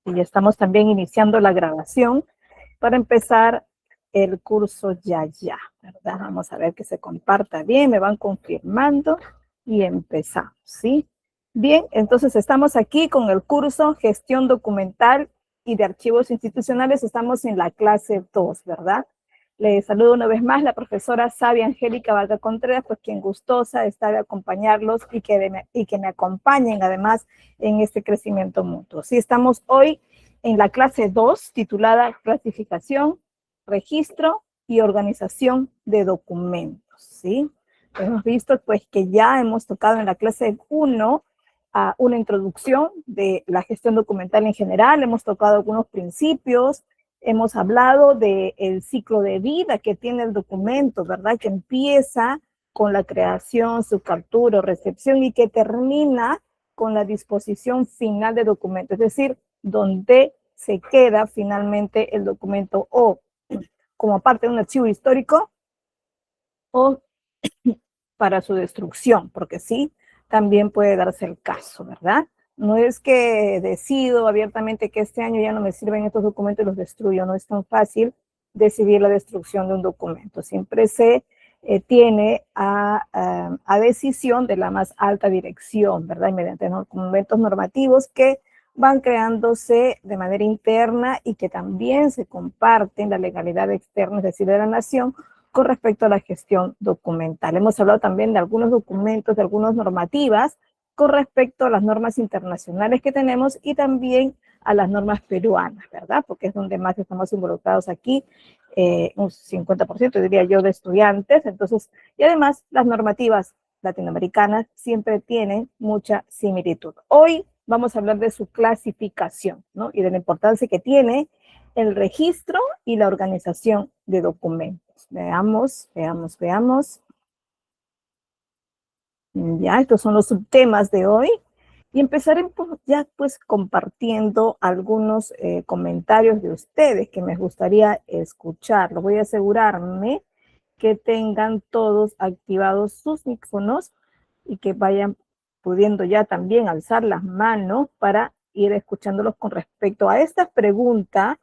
Y ya estamos también iniciando la grabación para empezar el curso ya, ¿verdad? Vamos a ver que se comparta bien, me van confirmando y empezamos, ¿sí? Bien, entonces estamos aquí con el curso Gestión Documental y de Archivos Institucionales. Estamos en la clase 2, ¿verdad? Les saludo una vez más la profesora Sabia Angélica Vargas Contreras, pues quien gustosa está de acompañarlos y que me acompañen además en este crecimiento mutuo. Sí, estamos hoy en la clase 2 titulada Clasificación, Registro y Organización de Documentos, ¿sí? Hemos visto pues que ya hemos tocado en la clase 1 una introducción de la gestión documental en general, hemos tocado algunos principios, hemos hablado del ciclo de vida que tiene el documento, ¿verdad? Que empieza con la creación, su captura o recepción y que termina con la disposición final de documento, es decir, donde se queda finalmente el documento o como parte de un archivo histórico o para su destrucción, porque sí, también puede darse el caso, ¿verdad? No es que decido abiertamente que este año ya no me sirven estos documentos y los destruyo, no es tan fácil decidir la destrucción de un documento. Siempre se tiene a decisión de la más alta dirección, ¿verdad? Y mediante documentos normativos que van creándose de manera interna y que también se comparten la legalidad externa, es decir, de la nación, con respecto a la gestión documental. Hemos hablado también de algunos documentos, de algunas normativas con respecto a las normas internacionales que tenemos y también a las normas peruanas, ¿verdad? Porque es donde más estamos involucrados aquí, un 50%, diría yo, de estudiantes. Entonces, y además las normativas latinoamericanas siempre tienen mucha similitud. Hoy vamos a hablar de su clasificación, ¿no? Y de la importancia que tiene el registro y la organización de documentos. Veamos. Ya, estos son los subtemas de hoy. Y empezaré ya pues compartiendo algunos comentarios de ustedes que me gustaría escuchar. Lo voy a asegurarme que tengan todos activados sus micrófonos y que vayan pudiendo ya también alzar las manos para ir escuchándolos con respecto a esta pregunta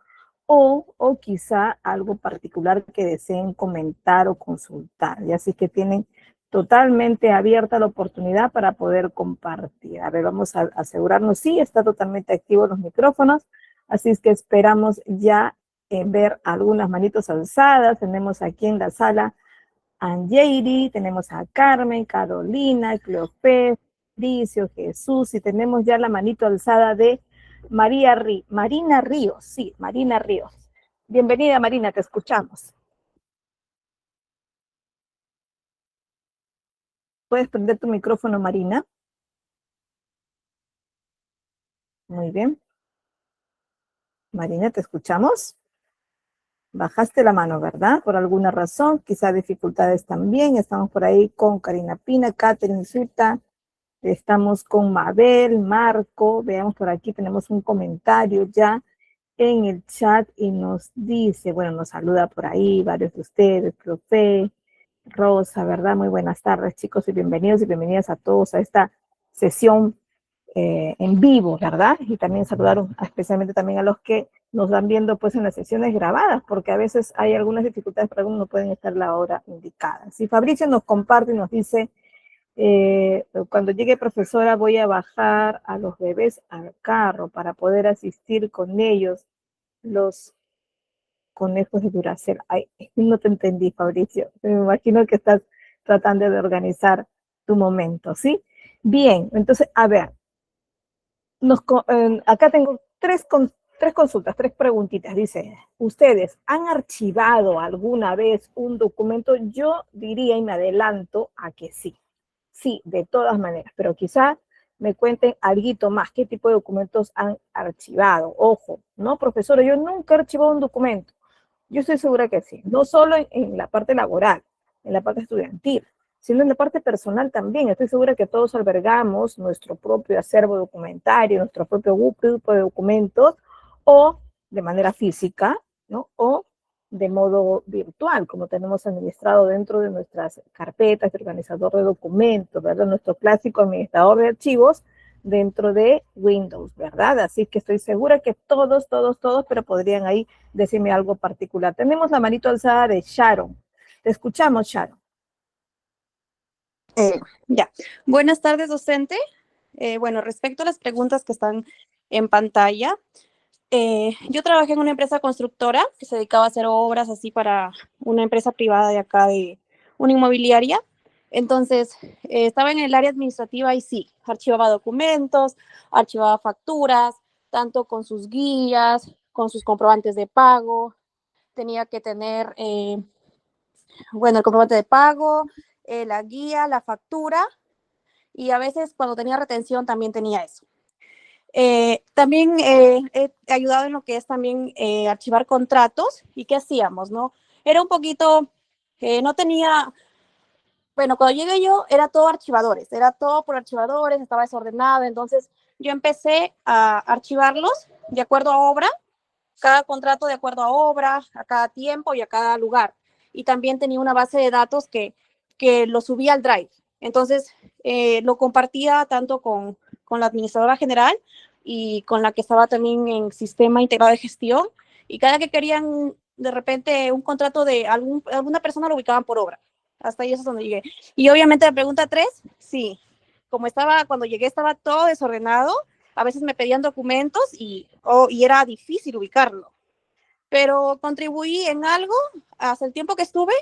o quizá algo particular que deseen comentar o consultar. Y así que tienen totalmente abierta la oportunidad para poder compartir. A ver, vamos a asegurarnos, sí, está totalmente activo los micrófonos, así es que esperamos ya ver algunas manitos alzadas. Tenemos aquí en la sala a Angeiri, tenemos a Carmen, Carolina, Cleofé, Fabricio, Jesús, y tenemos ya la manito alzada de Marina Ríos, sí, Marina Ríos. Bienvenida, Marina, te escuchamos. ¿Puedes prender tu micrófono, Marina? Muy bien. Marina, ¿te escuchamos? Bajaste la mano, ¿verdad? Por alguna razón, quizá dificultades también. Estamos por ahí con Karina Pina, Catherine Zuta, estamos con Mabel, Marco. Veamos por aquí, tenemos un comentario ya en el chat y nos dice, bueno, nos saluda por ahí varios de ustedes, profe, Rosa, ¿verdad? Muy buenas tardes, chicos, y bienvenidos y bienvenidas a todos a esta sesión en vivo, ¿verdad? Y también saludaron especialmente también a los que nos van viendo pues en las sesiones grabadas, porque a veces hay algunas dificultades, pero algunos no pueden estar la hora indicada. Si Fabricio nos comparte y nos dice, cuando llegue profesora voy a bajar a los bebés al carro para poder asistir con ellos, los conejos de Duracell. Ay, no te entendí, Fabricio. Me imagino que estás tratando de organizar tu momento, ¿sí? Bien, entonces, a ver, acá tengo tres consultas, tres preguntitas. Dice, ¿ustedes han archivado alguna vez un documento? Yo diría y me adelanto a que sí. Sí, de todas maneras, pero quizá me cuenten algo más, qué tipo de documentos han archivado. Ojo, ¿no, profesora? Yo nunca he archivado un documento. Yo estoy segura que sí, no solo en la parte laboral, en la parte estudiantil, sino en la parte personal también. Estoy segura que todos albergamos nuestro propio acervo documentario, nuestro propio grupo de documentos, o de manera física, ¿no? O de modo virtual, como tenemos administrado dentro de nuestras carpetas de organizador de documentos, ¿verdad? Nuestro clásico administrador de archivos dentro de Windows, ¿verdad? Así que estoy segura que todos, pero podrían ahí decirme algo particular. Tenemos la manito alzada de Sharon. Te escuchamos, Sharon. Ya. Buenas tardes, docente. Bueno, respecto a las preguntas que están en pantalla, yo trabajé en una empresa constructora que se dedicaba a hacer obras así para una empresa privada de acá, de una inmobiliaria. Entonces, estaba en el área administrativa y sí, archivaba documentos, archivaba facturas, tanto con sus guías, con sus comprobantes de pago. Tenía que tener, bueno, el comprobante de pago, la guía, la factura, y a veces cuando tenía retención también tenía eso. También he ayudado en lo que es también archivar contratos. ¿Y qué hacíamos, no? Era un poquito, no tenía, bueno, cuando llegué yo era todo archivadores, era todo por archivadores, estaba desordenado. Entonces yo empecé a archivarlos de acuerdo a obra, cada contrato de acuerdo a obra, a cada tiempo y a cada lugar. Y también tenía una base de datos que lo subía al Drive. Entonces, lo compartía tanto con la administradora general y con la que estaba también en sistema integrado de gestión. Y cada que querían de repente un contrato de alguna persona, lo ubicaban por obra. Hasta ahí eso es donde llegué. Y obviamente la pregunta 3, sí. Como cuando llegué estaba todo desordenado, a veces me pedían documentos y era difícil ubicarlo. Pero contribuí en algo hasta el tiempo que estuve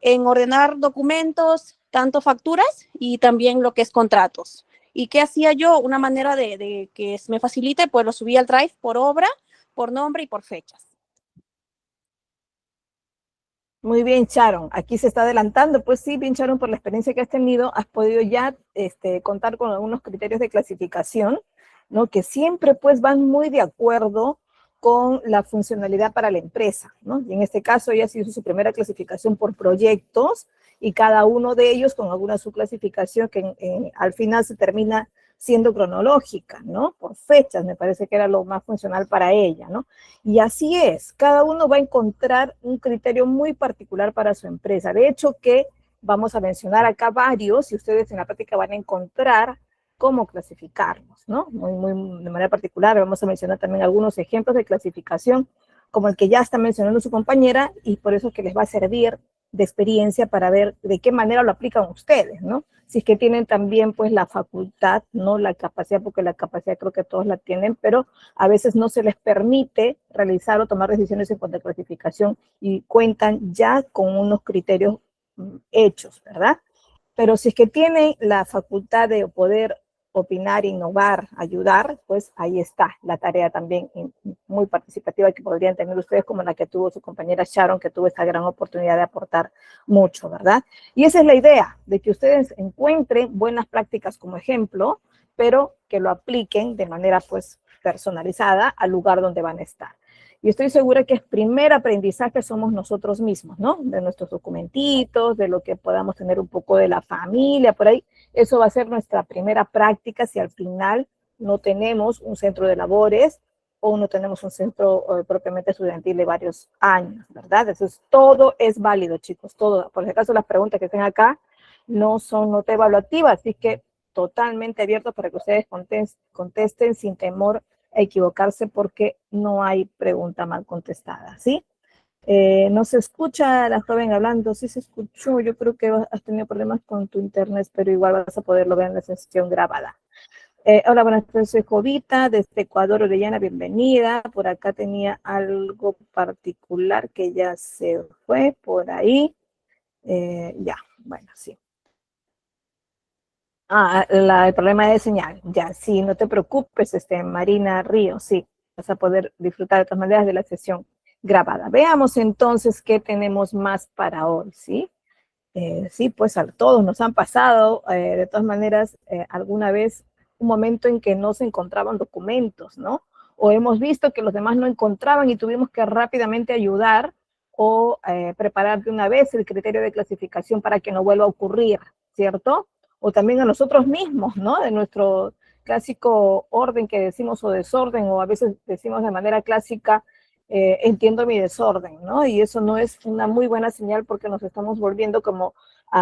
en ordenar documentos, tanto facturas y también lo que es contratos. ¿Y qué hacía yo? Una manera de que me facilite, pues lo subí al Drive por obra, por nombre y por fechas. Muy bien, Sharon. Aquí se está adelantando. Pues sí, bien, Sharon, por la experiencia que has tenido, has podido ya contar con algunos criterios de clasificación, ¿no? Que siempre pues van muy de acuerdo con la funcionalidad para la empresa, ¿no? Y en este caso ella se hizo su primera clasificación por proyectos y cada uno de ellos con alguna subclasificación que al final se termina siendo cronológica, ¿no? Por fechas, me parece que era lo más funcional para ella, ¿no? Y así es, cada uno va a encontrar un criterio muy particular para su empresa. De hecho, que vamos a mencionar acá varios y ustedes en la práctica van a encontrar cómo clasificarlos, ¿no? De manera particular vamos a mencionar también algunos ejemplos de clasificación como el que ya está mencionando su compañera y por eso que les va a servir de experiencia para ver de qué manera lo aplican ustedes, ¿no? Si es que tienen también pues la facultad, no la capacidad, porque la capacidad creo que todos la tienen, pero a veces no se les permite realizar o tomar decisiones en cuanto a clasificación y cuentan ya con unos criterios hechos, ¿verdad? Pero si es que tienen la facultad de poder opinar, innovar, ayudar, pues ahí está la tarea también muy participativa que podrían tener ustedes, como la que tuvo su compañera Sharon, que tuvo esta gran oportunidad de aportar mucho, ¿verdad? Y esa es la idea, de que ustedes encuentren buenas prácticas como ejemplo, pero que lo apliquen de manera pues personalizada al lugar donde van a estar. Y estoy segura que el primer aprendizaje somos nosotros mismos, ¿no? De nuestros documentitos, de lo que podamos tener un poco de la familia, por ahí. Eso va a ser nuestra primera práctica si al final no tenemos un centro de labores o no tenemos un centro propiamente estudiantil de varios años, ¿verdad? Eso es, todo es válido, chicos, todo. Por si acaso las preguntas que estén acá no son nota evaluativa, así que totalmente abiertos para que ustedes contesten sin temor a equivocarse porque no hay pregunta mal contestada, ¿sí? No se escucha a la joven hablando, sí se escuchó, yo creo que has tenido problemas con tu internet, pero igual vas a poderlo ver en la sesión grabada. Hola, buenas tardes, soy Jovita, desde Ecuador, Orellana, bienvenida. Por acá tenía algo particular que ya se fue por ahí. Ya, bueno, sí. El problema de señal. Ya, sí, no te preocupes, Marina Río, sí, vas a poder disfrutar de todas maneras de la sesión grabada. Veamos entonces qué tenemos más para hoy, ¿sí? Sí, pues a todos nos han pasado, de todas maneras, alguna vez un momento en que no se encontraban documentos, ¿no? O hemos visto que los demás no encontraban y tuvimos que rápidamente ayudar o preparar de una vez el criterio de clasificación para que no vuelva a ocurrir, ¿cierto? O también a nosotros mismos, ¿no? De nuestro clásico orden que decimos o desorden, o a veces decimos de manera clásica, entiendo mi desorden, ¿no? Y eso no es una muy buena señal porque nos estamos volviendo como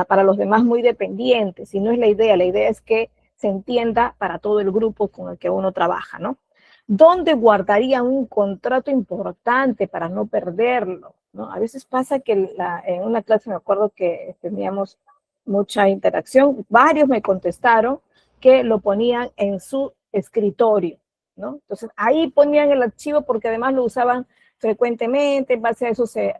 para los demás muy dependientes, y no es la idea es que se entienda para todo el grupo con el que uno trabaja, ¿no? ¿Dónde guardaría un contrato importante para no perderlo? ¿No? A veces pasa que en una clase me acuerdo que teníamos mucha interacción, varios me contestaron que lo ponían en su escritorio, ¿no? Entonces ahí ponían el archivo porque además lo usaban frecuentemente, en base a eso se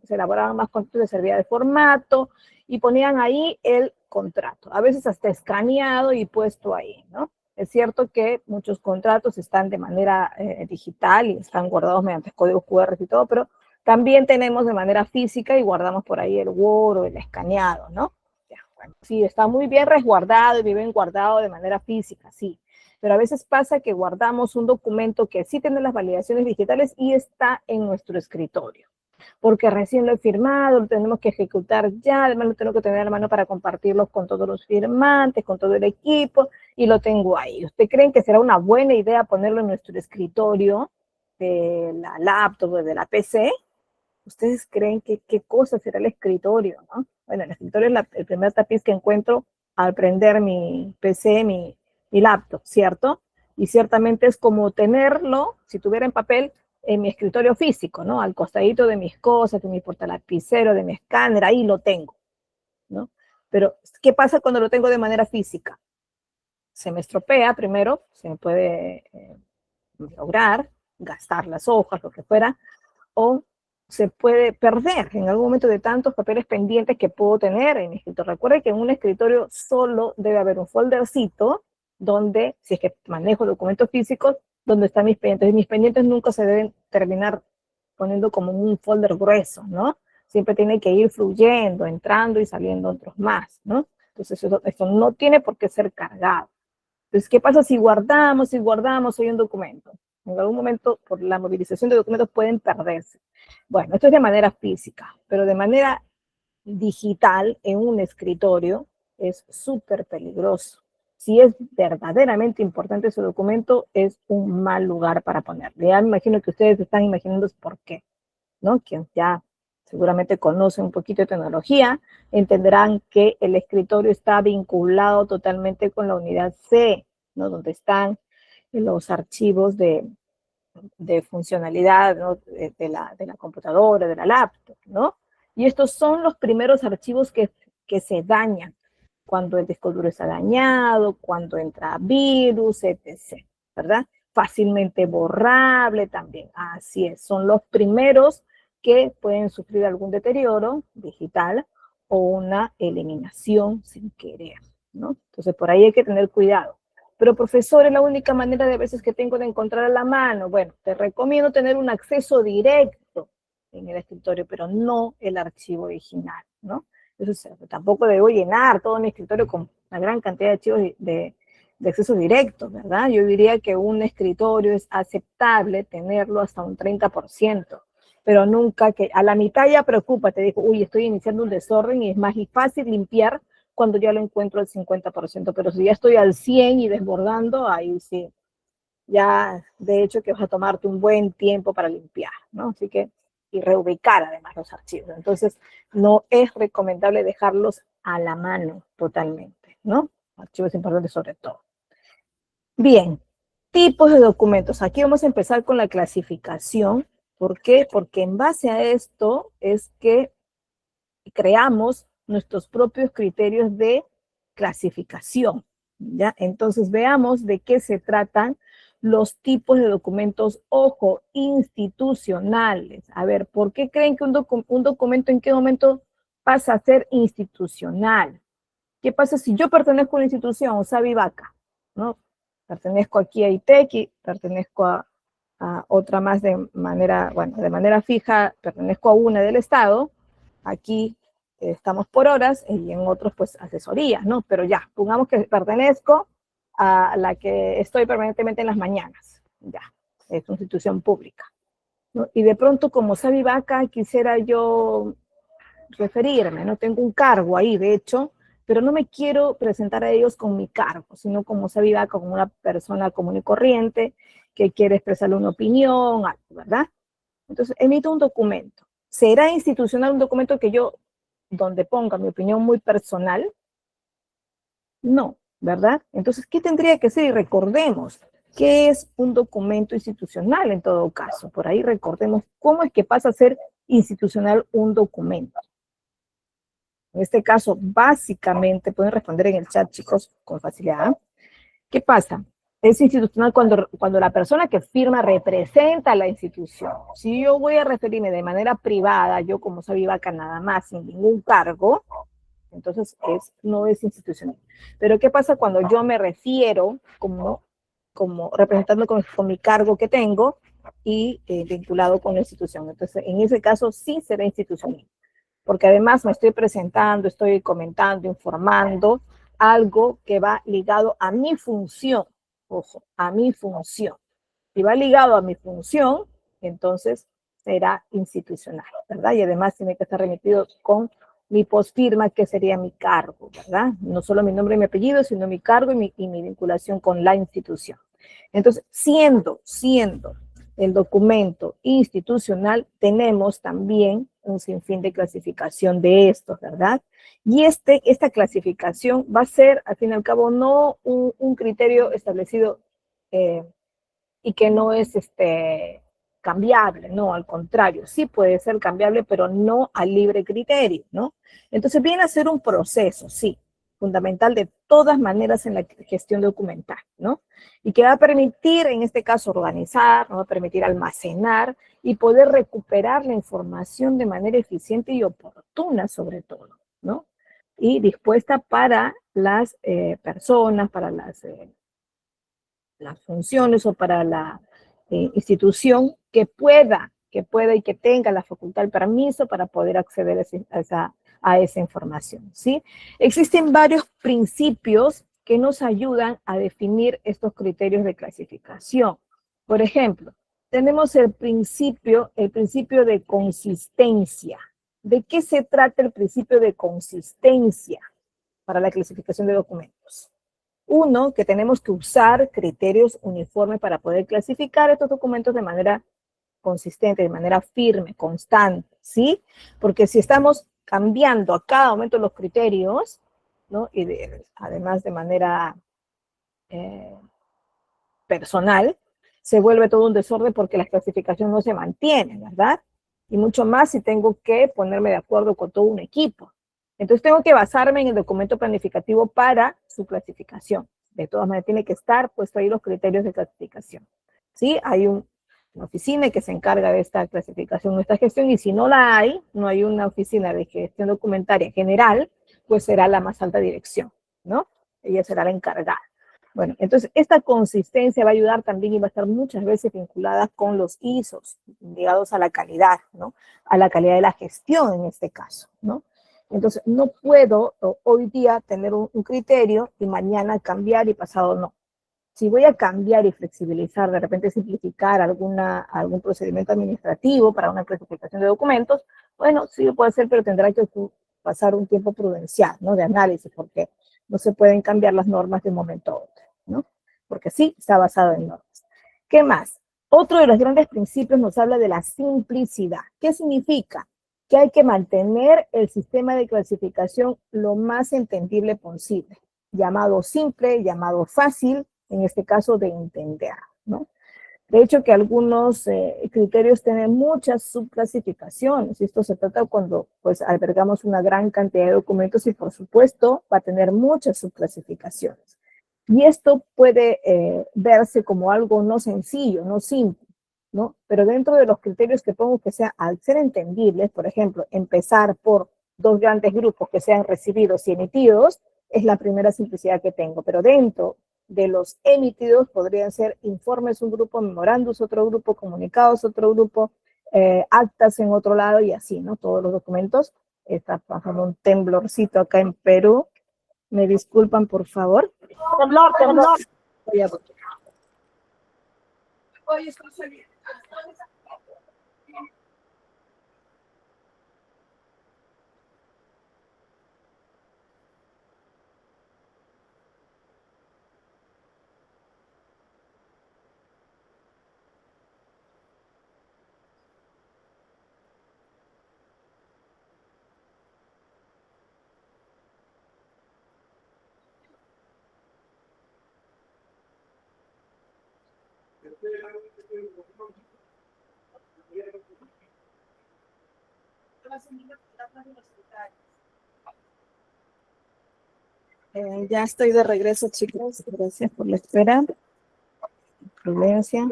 elaboraban más contratos, les servía de formato y ponían ahí el contrato, a veces hasta escaneado y puesto ahí, ¿no? Es cierto que muchos contratos están de manera digital y están guardados mediante códigos QR y todo, pero también tenemos de manera física y guardamos por ahí el Word o el escaneado, ¿no? Ya, bueno, sí, está muy bien resguardado y bien guardado de manera física, sí. Pero a veces pasa que guardamos un documento que sí tiene las validaciones digitales y está en nuestro escritorio. Porque recién lo he firmado, lo tenemos que ejecutar ya, además lo tengo que tener a la mano para compartirlo con todos los firmantes, con todo el equipo, y lo tengo ahí. ¿Usted cree que será una buena idea ponerlo en nuestro escritorio de la laptop o de la PC? ¿Ustedes creen que qué cosa será el escritorio, no? Bueno, el escritorio es el primer tapiz que encuentro al prender mi PC, mi laptop, ¿cierto? Y ciertamente es como tenerlo, si tuviera en papel, en mi escritorio físico, ¿no? Al costadito de mis cosas, de mi portalapicero, de mi escáner, ahí lo tengo, ¿no? Pero, ¿qué pasa cuando lo tengo de manera física? Se me estropea primero, se me puede lograr, gastar las hojas, lo que fuera, o se puede perder en algún momento de tantos papeles pendientes que puedo tener en mi escritorio. Recuerde que en un escritorio solo debe haber un foldercito donde, si es que manejo documentos físicos, donde están mis pendientes. Y mis pendientes nunca se deben terminar poniendo como un folder grueso, ¿no? Siempre tiene que ir fluyendo, entrando y saliendo otros más, ¿no? Entonces eso no tiene por qué ser cargado. Entonces, ¿qué pasa si guardamos hoy un documento? En algún momento, por la movilización de documentos, pueden perderse. Bueno, esto es de manera física, pero de manera digital, en un escritorio, es súper peligroso. Si es verdaderamente importante ese documento, es un mal lugar para ponerlo. Ya me imagino que ustedes están imaginando por qué, ¿no? Quien ya seguramente conoce un poquito de tecnología, entenderán que el escritorio está vinculado totalmente con la unidad C, ¿no? Donde están los archivos de funcionalidad, ¿no? de la computadora, de la laptop, ¿no? Y estos son los primeros archivos que se dañan cuando el disco duro está dañado, cuando entra virus, etc., ¿verdad? Fácilmente borrable también, así es, son los primeros que pueden sufrir algún deterioro digital o una eliminación sin querer, ¿no? Entonces, por ahí hay que tener cuidado. Pero, profesor, es la única manera de veces que tengo de encontrar a la mano. Bueno, te recomiendo tener un acceso directo en el escritorio, pero no el archivo original, ¿no? Entonces, tampoco debo llenar todo mi escritorio con una gran cantidad de archivos de acceso directo, ¿verdad? Yo diría que un escritorio es aceptable tenerlo hasta un 30%, pero nunca que a la mitad ya preocupa, te digo, uy, estoy iniciando un desorden y es más fácil limpiar cuando ya lo encuentro al 50%, pero si ya estoy al 100 y desbordando, ahí sí, ya de hecho que vas a tomarte un buen tiempo para limpiar, ¿no? Así que, y reubicar además los archivos. Entonces, no es recomendable dejarlos a la mano totalmente, ¿no? Archivos importantes sobre todo. Bien, tipos de documentos. Aquí vamos a empezar con la clasificación. ¿Por qué? Porque en base a esto es que creamos nuestros propios criterios de clasificación, ¿ya? Entonces veamos de qué se tratan los tipos de documentos, ojo, institucionales. A ver, ¿por qué creen que un documento en qué momento pasa a ser institucional? ¿Qué pasa si yo pertenezco a una institución, o sea, Vivaca, ¿no? Pertenezco aquí a ITEC, pertenezco a otra más de manera fija, pertenezco a una del Estado, aquí estamos por horas y en otros pues asesorías, ¿no? Pero ya, pongamos que pertenezco a la que estoy permanentemente en las mañanas, ya, es una institución pública, ¿no? Y de pronto como Sabivaca quisiera yo referirme, ¿no? Tengo un cargo ahí, de hecho, pero no me quiero presentar a ellos con mi cargo, sino como Sabivaca, como una persona común y corriente que quiere expresarle una opinión, ¿verdad? Entonces, emito un documento. ¿Será institucional un documento que yo, donde ponga mi opinión muy personal? No, ¿verdad? Entonces, ¿qué tendría que ser? Y recordemos, ¿qué es un documento institucional en todo caso? Por ahí recordemos cómo es que pasa a ser institucional un documento. En este caso, básicamente, pueden responder en el chat, chicos, con facilidad. ¿Qué pasa? Es institucional cuando la persona que firma representa a la institución. Si yo voy a referirme de manera privada, yo como soy Vivaca nada más, sin ningún cargo, entonces no es institucional. Pero ¿qué pasa cuando yo me refiero como representando con mi cargo que tengo y vinculado con la institución? Entonces, en ese caso sí será institucional, porque además me estoy presentando, estoy comentando, informando algo que va ligado a mi función, ojo, a mi función. Si va ligado a mi función, entonces será institucional, ¿verdad? Y además tiene que estar remitido con mi postfirma, que sería mi cargo, ¿verdad? No solo mi nombre y mi apellido, sino mi cargo y mi vinculación con la institución. Entonces, siendo el documento institucional, tenemos también un sinfín de clasificación de estos, ¿verdad? Y esta clasificación va a ser, al fin y al cabo, no un criterio establecido y que no es cambiable, no, al contrario, sí puede ser cambiable, pero no a libre criterio, ¿no? Entonces viene a ser un proceso, sí, fundamental de todas maneras en la gestión documental, ¿no? Y que va a permitir, en este caso, organizar, ¿no? Va a permitir almacenar y poder recuperar la información de manera eficiente y oportuna, sobre todo, ¿no? Y dispuesta para las personas, para las funciones o para la institución que pueda y que tenga la facultad, el permiso para poder acceder a esa información, ¿sí? Existen varios principios que nos ayudan a definir estos criterios de clasificación. Por ejemplo, tenemos el principio de consistencia. ¿De qué se trata el principio de consistencia para la clasificación de documentos? Uno, que tenemos que usar criterios uniformes para poder clasificar estos documentos de manera consistente, de manera firme, constante, ¿sí? Porque si estamos cambiando a cada momento los criterios, ¿no? Y además de manera eh, personal, se vuelve todo un desorden porque la clasificación no se mantiene, ¿verdad? Y mucho más si tengo que ponerme de acuerdo con todo un equipo. Entonces tengo que basarme en el documento planificativo para su clasificación. De todas maneras, tiene que estar puesto ahí los criterios de clasificación. ¿Sí? Hay una oficina que se encarga de esta clasificación, de esta gestión, y si no la hay, no hay una oficina de gestión documentaria general, pues será la más alta dirección, ¿no? Ella será la encargada. Bueno, entonces esta consistencia va a ayudar también y va a estar muchas veces vinculada con los ISOs, ligados a la calidad, ¿no? A la calidad de la gestión en este caso, ¿no? Entonces no puedo hoy día tener un criterio y mañana cambiar y pasado no. Si voy a cambiar y flexibilizar, de repente simplificar algún procedimiento administrativo para una clasificación de documentos, bueno, sí lo puedo hacer, pero tendrá que pasar un tiempo prudencial, ¿no? De análisis, porque no se pueden cambiar las normas de un momento a otro, ¿no? Porque sí está basado en normas. ¿Qué más? Otro de los grandes principios nos habla de la simplicidad. ¿Qué significa? Que hay que mantener el sistema de clasificación lo más entendible posible, llamado simple, llamado fácil, en este caso de entender, ¿no? De hecho, que algunos criterios tienen muchas subclasificaciones, y esto se trata cuando pues albergamos una gran cantidad de documentos y por supuesto va a tener muchas subclasificaciones. Y esto puede verse como algo no sencillo, no simple, ¿no? Pero dentro de los criterios que pongo que sea, al ser entendibles, por ejemplo, empezar por dos grandes grupos que sean recibidos y emitidos, es la primera simplicidad que tengo, pero dentro de los emitidos podrían ser informes un grupo, memorandos otro grupo, comunicados otro grupo, actas en otro lado y así, ¿no? Todos los documentos. Está pasando un temblorcito acá en Perú. Me disculpan, por favor. Temblor, temblor. Voy a... Ya estoy de regreso, chicos. Gracias por la espera. Prudencia.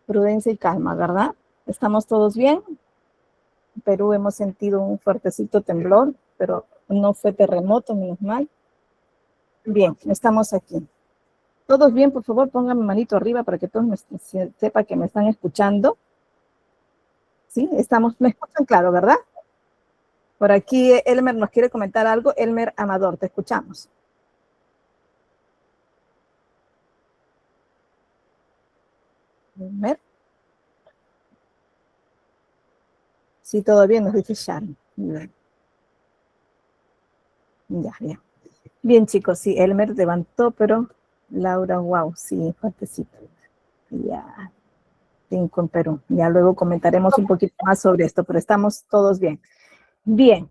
Prudencia y calma, ¿verdad? ¿Estamos todos bien? En Perú hemos sentido un fuertecito temblor, pero no fue terremoto, menos mal. Bien, estamos aquí. ¿Todos bien? Por favor, pónganme manito arriba para que todos sepan que me están escuchando. ¿Sí? Me escuchan claro, ¿verdad? Por aquí Elmer nos quiere comentar algo. Elmer Amador, te escuchamos. Elmer. Sí, todo bien, nos dice Sharon. Bien. Ya, bien. Bien, chicos, sí, Elmer levantó, pero Laura, wow, sí, fuertecito. Ya, 5 en Perú. Ya luego comentaremos un poquito más sobre esto, pero estamos todos bien. Bien,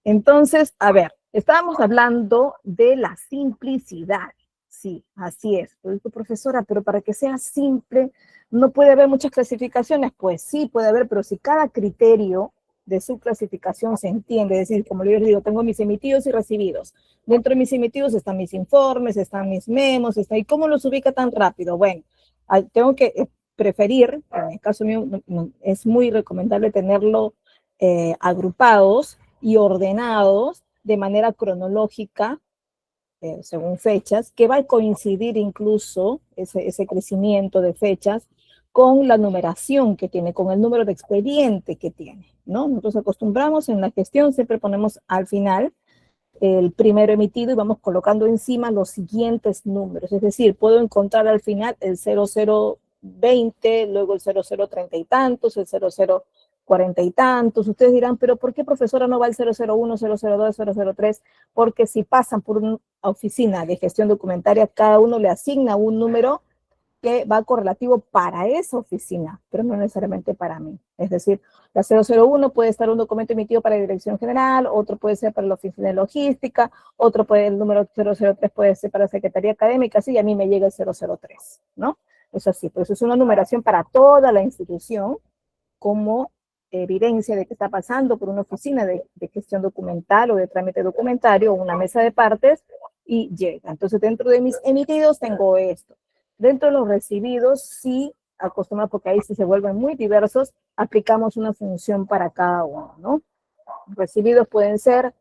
entonces, a ver, estábamos hablando de la simplicidad. Sí, así es. Yo digo, profesora, pero para que sea simple, ¿no puede haber muchas clasificaciones? Pues sí, puede haber, pero si cada criterio de su clasificación se entiende, es decir, como yo les digo, tengo mis emitidos y recibidos. Dentro de mis emitidos están mis informes, están mis memos, ¿y cómo los ubica tan rápido? Bueno, tengo que preferir, en el caso mío, es muy recomendable tenerlo agrupados y ordenados de manera cronológica, según fechas, que va a coincidir incluso ese crecimiento de fechas con la numeración que tiene, con el número de expediente que tiene, ¿no? Nosotros acostumbramos en la gestión, siempre ponemos al final el primero emitido y vamos colocando encima los siguientes números. Es decir, puedo encontrar al final el 0020, luego el 0030 y tantos, el 0040 y tantos. Ustedes dirán, pero ¿por qué, profesora, no va el 001, 002, 003? Porque si pasan por una oficina de gestión documentaria, cada uno le asigna un número que va correlativo para esa oficina, pero no necesariamente para mí. Es decir, la 001 puede estar un documento emitido para la dirección general, otro puede ser para la oficina de logística, otro puede, el número 003 puede ser para la secretaría académica, sí, y a mí me llega el 003, ¿no? Es así, pues es una numeración para toda la institución como evidencia de que está pasando por una oficina de gestión documental o de trámite documentario o una mesa de partes y llega. Entonces, dentro de mis emitidos tengo esto. Dentro de los recibidos, sí acostumbramos, porque ahí sí se vuelven muy diversos, aplicamos una función para cada uno, ¿no? Recibidos pueden ser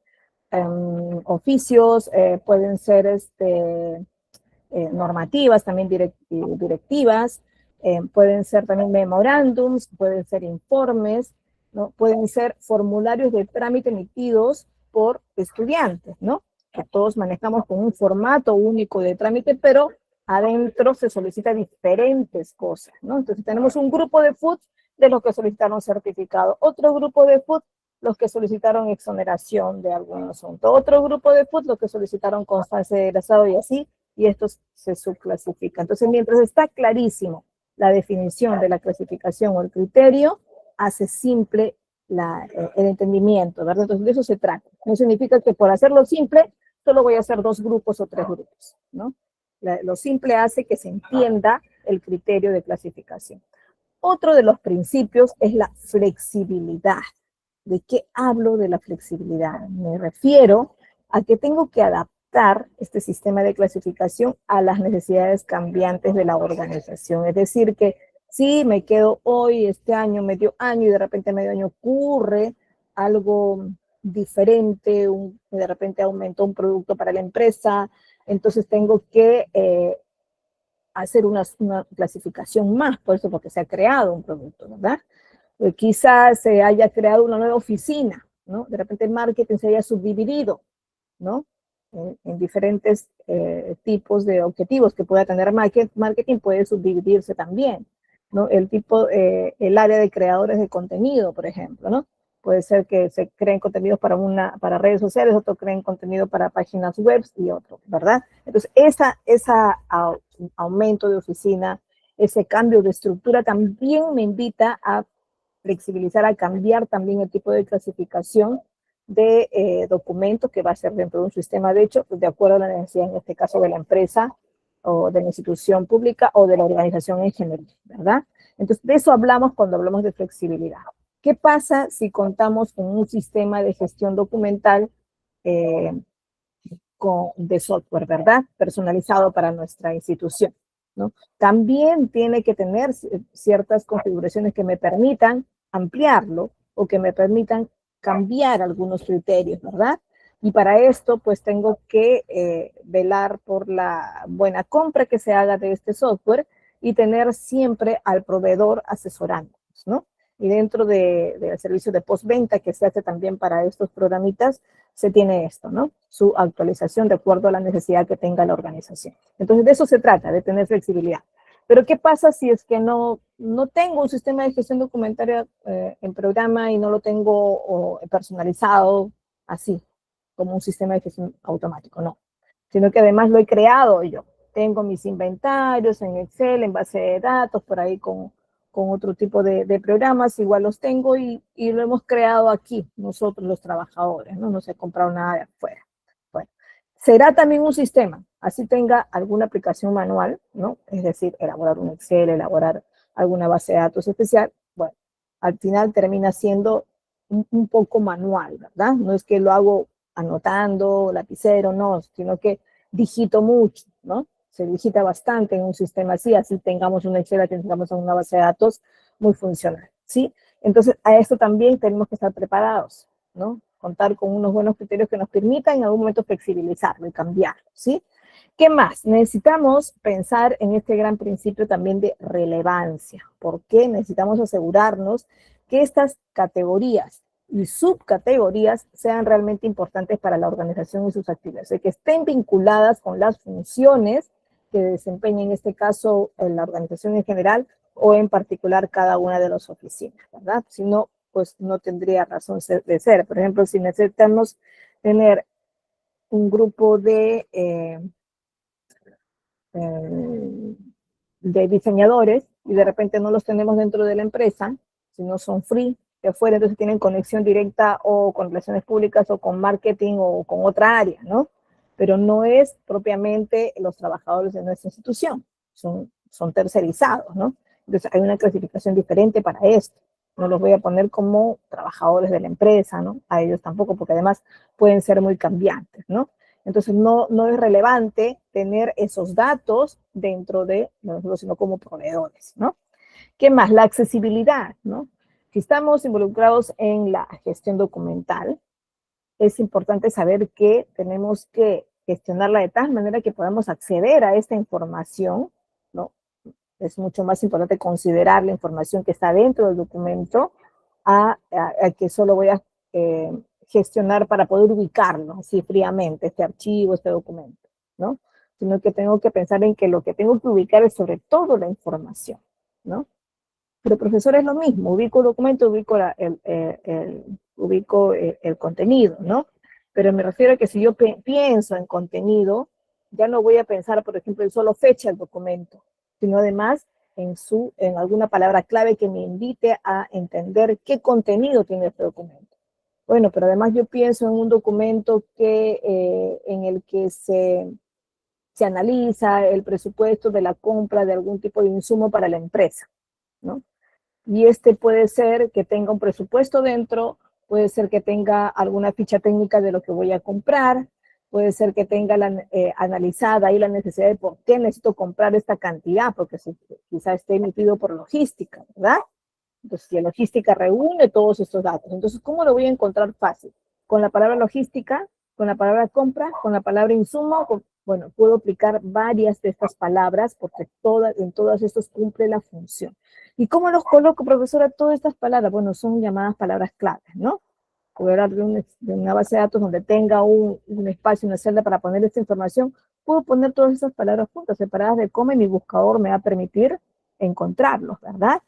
oficios, pueden ser normativas, también directivas, pueden ser también memorándums, pueden ser informes, ¿no? Pueden ser formularios de trámite emitidos por estudiantes, ¿no? Que todos manejamos con un formato único de trámite, pero adentro se solicita diferentes cosas, ¿no? Entonces tenemos un grupo de FUD de los que solicitaron certificado, otro grupo de FUD los que solicitaron exoneración de algún asunto, otro grupo de FUD los que solicitaron constancia de egresado y así, y estos se subclasifican. Entonces, mientras está clarísimo la definición de la clasificación o el criterio, hace simple el entendimiento, ¿verdad? Entonces, de eso se trata. No significa que por hacerlo simple, solo voy a hacer 2 grupos o 3 grupos, ¿no? Lo simple hace que se entienda el criterio de clasificación. Otro de los principios es la flexibilidad. ¿De qué hablo de la flexibilidad? Me refiero a que tengo que adaptar este sistema de clasificación a las necesidades cambiantes de la organización. Es decir, que si me quedo hoy, este año, medio año, y de repente medio año ocurre algo diferente, de repente aumentó un producto para la empresa, entonces tengo que hacer una clasificación más, por eso porque se ha creado un producto, ¿verdad? Quizás se haya creado una nueva oficina, ¿no? De repente el marketing se haya subdividido, ¿no? En diferentes tipos de objetivos que pueda tener marketing puede subdividirse también, ¿no? El área de creadores de contenido, por ejemplo, ¿no? Puede ser que se creen contenidos para redes sociales, otro creen contenido para páginas web y otro, ¿verdad? Entonces, ese aumento de oficina, ese cambio de estructura también me invita a flexibilizar, a cambiar también el tipo de clasificación de documentos que va a ser dentro de un sistema, de hecho, de acuerdo a la necesidad, en este caso, de la empresa o de la institución pública o de la organización en general, ¿verdad? Entonces, de eso hablamos cuando hablamos de flexibilidad. ¿Qué pasa si contamos con un sistema de gestión documental de software, ¿verdad? Personalizado para nuestra institución, ¿no? También tiene que tener ciertas configuraciones que me permitan ampliarlo o que me permitan cambiar algunos criterios, ¿verdad? Y para esto, pues tengo que velar por la buena compra que se haga de este software y tener siempre al proveedor asesorándonos, ¿no? Y dentro del servicio de postventa que se hace también para estos programitas, se tiene esto, ¿no? Su actualización de acuerdo a la necesidad que tenga la organización. Entonces, de eso se trata, de tener flexibilidad. Pero, ¿qué pasa si es que no tengo un sistema de gestión documentaria en programa y no lo tengo personalizado así, como un sistema de gestión automático? No, sino que además lo he creado yo. Tengo mis inventarios en Excel, en base de datos, por ahí con otro tipo de programas, igual los tengo y lo hemos creado aquí, nosotros los trabajadores, ¿no? No se ha comprado nada de afuera. Bueno, será también un sistema, así tenga alguna aplicación manual, ¿no? Es decir, elaborar un Excel, elaborar alguna base de datos especial, bueno, al final termina siendo un poco manual, ¿verdad? No es que lo hago anotando, lapicero, no, sino que digito mucho, ¿no? Se digita bastante en un sistema así tengamos un Excel, tengamos una base de datos muy funcional, ¿sí? Entonces, a esto también tenemos que estar preparados, ¿no? Contar con unos buenos criterios que nos permitan en algún momento flexibilizarlo y cambiarlo, ¿sí? ¿Qué más? Necesitamos pensar en este gran principio también de relevancia. ¿Por qué? Necesitamos asegurarnos que estas categorías y subcategorías sean realmente importantes para la organización y sus actividades, que estén vinculadas con las funciones que desempeña en este caso la organización en general o en particular cada una de las oficinas, ¿verdad? Si no, pues no tendría razón de ser. Por ejemplo, si necesitamos tener un grupo de diseñadores y de repente no los tenemos dentro de la empresa, sino son free de afuera, entonces tienen conexión directa o con relaciones públicas o con marketing o con otra área, ¿no? Pero no es propiamente los trabajadores de nuestra institución, son tercerizados, ¿no? Entonces hay una clasificación diferente para esto. No los voy a poner como trabajadores de la empresa, ¿no? A ellos tampoco, porque además pueden ser muy cambiantes, ¿no? Entonces no es relevante tener esos datos dentro de nosotros, sino como proveedores, ¿no? ¿Qué más? La accesibilidad, ¿no? Si estamos involucrados en la gestión documental, es importante saber que tenemos que gestionarla de tal manera que podamos acceder a esta información, ¿no? Es mucho más importante considerar la información que está dentro del documento a que solo voy a gestionar para poder ubicarlo así fríamente, este archivo, este documento, ¿no? Sino que tengo que pensar en que lo que tengo que ubicar es sobre todo la información, ¿no? Pero profesor es lo mismo, ubico el documento, ubico el contenido, ¿no? Pero me refiero a que si yo pienso en contenido, ya no voy a pensar, por ejemplo, en solo fecha del documento, sino además en alguna palabra clave que me invite a entender qué contenido tiene este documento. Bueno, pero además yo pienso en un documento en el que se analiza el presupuesto de la compra de algún tipo de insumo para la empresa, ¿no? Y este puede ser que tenga un presupuesto dentro, puede ser que tenga alguna ficha técnica de lo que voy a comprar, puede ser que tenga analizada ahí la necesidad de por qué necesito comprar esta cantidad, porque quizá esté emitido por logística, ¿verdad? Entonces, si la logística reúne todos estos datos, entonces, ¿cómo lo voy a encontrar fácil? Con la palabra logística, con la palabra compra, con la palabra insumo, bueno, puedo aplicar varias de estas palabras porque en todas estas cumple la función. ¿Y cómo los coloco, profesora, todas estas palabras? Bueno, son llamadas palabras claves, ¿no? Voy a hablar de una base de datos donde tenga un espacio, una celda para poner esta información. Puedo poner todas esas palabras juntas, separadas de coma, y mi buscador me va a permitir encontrarlos, ¿verdad?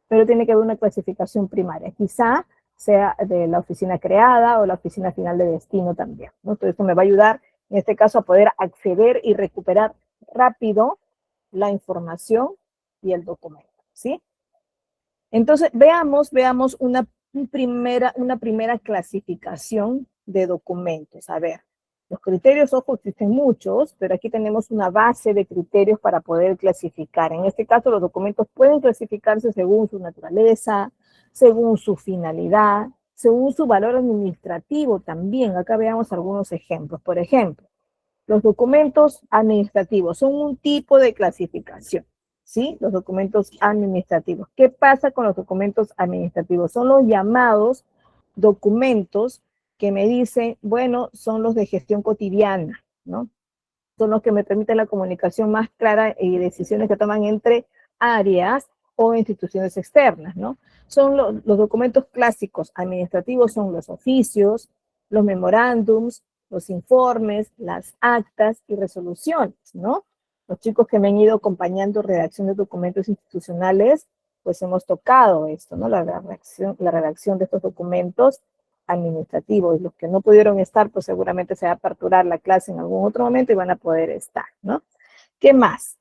Pero tiene que haber una clasificación primaria. Quizá sea de la oficina creada o la oficina final de destino también, ¿no? Entonces, esto me va a ayudar, en este caso, a poder acceder y recuperar rápido la información y el documento, ¿sí? Entonces, veamos una primera clasificación de documentos. A ver, Los criterios, ojo, existen muchos, pero aquí tenemos una base de criterios para poder clasificar. En este caso, los documentos pueden clasificarse según su naturaleza, según su finalidad, según su valor administrativo también. Acá veamos algunos ejemplos. Por ejemplo, los documentos administrativos son un tipo de clasificación, ¿sí? Los documentos administrativos. ¿Qué pasa con los documentos administrativos? Son los llamados documentos que me dicen, bueno, son los de gestión cotidiana, ¿no? Son los que me permiten la comunicación más clara y decisiones que toman entre áreas o instituciones externas, ¿no? Son los documentos clásicos administrativos, son los oficios, los memorándums, los informes, las actas y resoluciones, ¿no? Los chicos que me han ido acompañando redacción de documentos institucionales, pues hemos tocado esto, ¿no? La redacción de estos documentos administrativos. Los que no pudieron estar, pues seguramente se va a aperturar la clase en algún otro momento y van a poder estar, ¿no? ¿Qué más?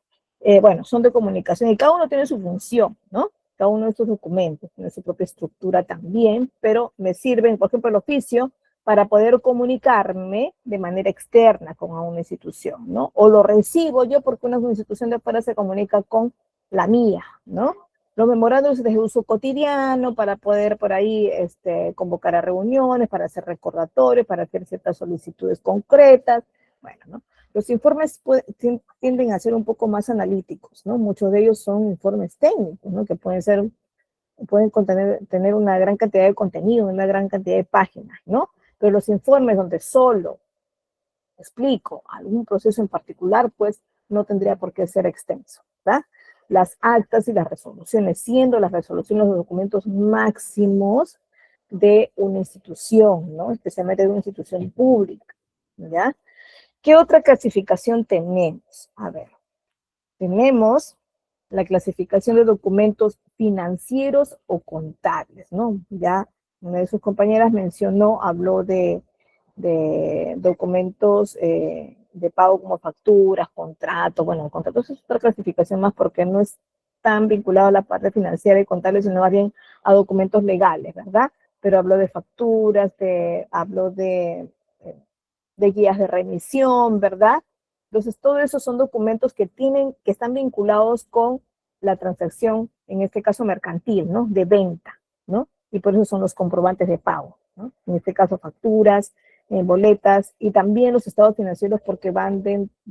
Bueno, son de comunicación y cada uno tiene su función, ¿no? Cada uno de estos documentos tiene su propia estructura también, pero me sirven, por ejemplo, el oficio para poder comunicarme de manera externa con una institución, ¿no? O lo recibo yo porque una institución de afuera se comunica con la mía, ¿no? Los memorándums de uso cotidiano para poder por ahí convocar a reuniones, para hacer recordatorios, para hacer ciertas solicitudes concretas. Bueno, ¿no? Los informes tienden a ser un poco más analíticos, ¿no? Muchos de ellos son informes técnicos, ¿no? Que pueden tener una gran cantidad de contenido, una gran cantidad de páginas, ¿no? Pero los informes donde solo explico algún proceso en particular, pues no tendría por qué ser extenso, ¿verdad? Las actas y las resoluciones, siendo las resoluciones los documentos máximos de una institución, ¿no? Especialmente de una institución pública, ¿ya? ¿Qué otra clasificación tenemos? A ver, tenemos la clasificación de documentos financieros o contables, ¿no? Ya una de sus compañeras habló de documentos de pago como facturas, contratos. Bueno, contratos es otra clasificación más porque no es tan vinculado a la parte financiera y contable, sino más bien a documentos legales, ¿verdad? Pero hablo de facturas, hablo de guías de remisión, ¿verdad? Entonces, todo eso son documentos que están vinculados con la transacción, en este caso mercantil, ¿no? De venta, ¿no? Y por eso son los comprobantes de pago, ¿no? En este caso, facturas, boletas y también los estados financieros porque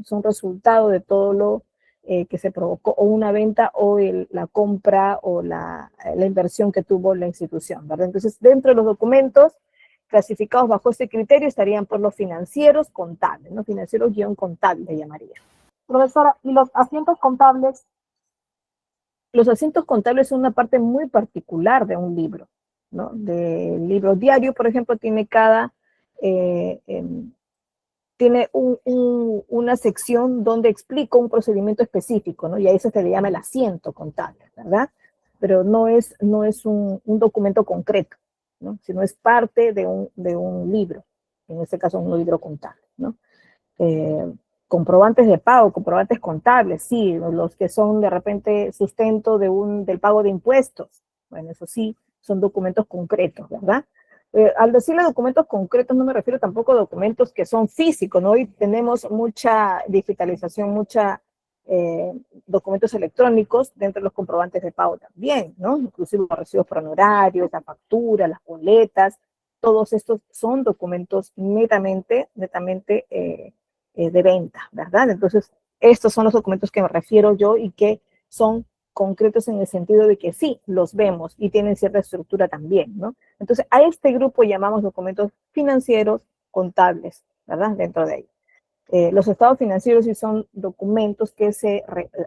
son resultado de todo lo que se provocó o una venta o la compra o la inversión que tuvo la institución, ¿verdad? Entonces, dentro de los documentos clasificados bajo este criterio estarían por los financieros contables, ¿no? Financieros guión contable le llamaría. Profesora, ¿y los asientos contables? Los asientos contables son una parte muy particular de un libro, ¿no? Del libro diario, por ejemplo, tiene tiene una sección donde explica un procedimiento específico, ¿no? Y a eso se le llama el asiento contable, ¿verdad? Pero no es un documento concreto, ¿no? Sino es parte de un libro, en este caso un libro contable, ¿no? Comprobantes de pago, comprobantes contables, sí, los que son de repente sustento del pago de impuestos, bueno, eso sí, son documentos concretos, ¿verdad? Al decirle documentos concretos no me refiero tampoco a documentos que son físicos, ¿no? Hoy tenemos mucha digitalización, documentos electrónicos dentro de los comprobantes de pago también, ¿no? Inclusive los recibos por honorarios, la factura, las boletas, todos estos son documentos netamente de venta, ¿verdad? Entonces, estos son los documentos que me refiero yo y que son concretos en el sentido de que sí, los vemos y tienen cierta estructura también, ¿no? Entonces, a este grupo llamamos documentos financieros contables, ¿verdad? Dentro de ellos. Los estados financieros sí son documentos que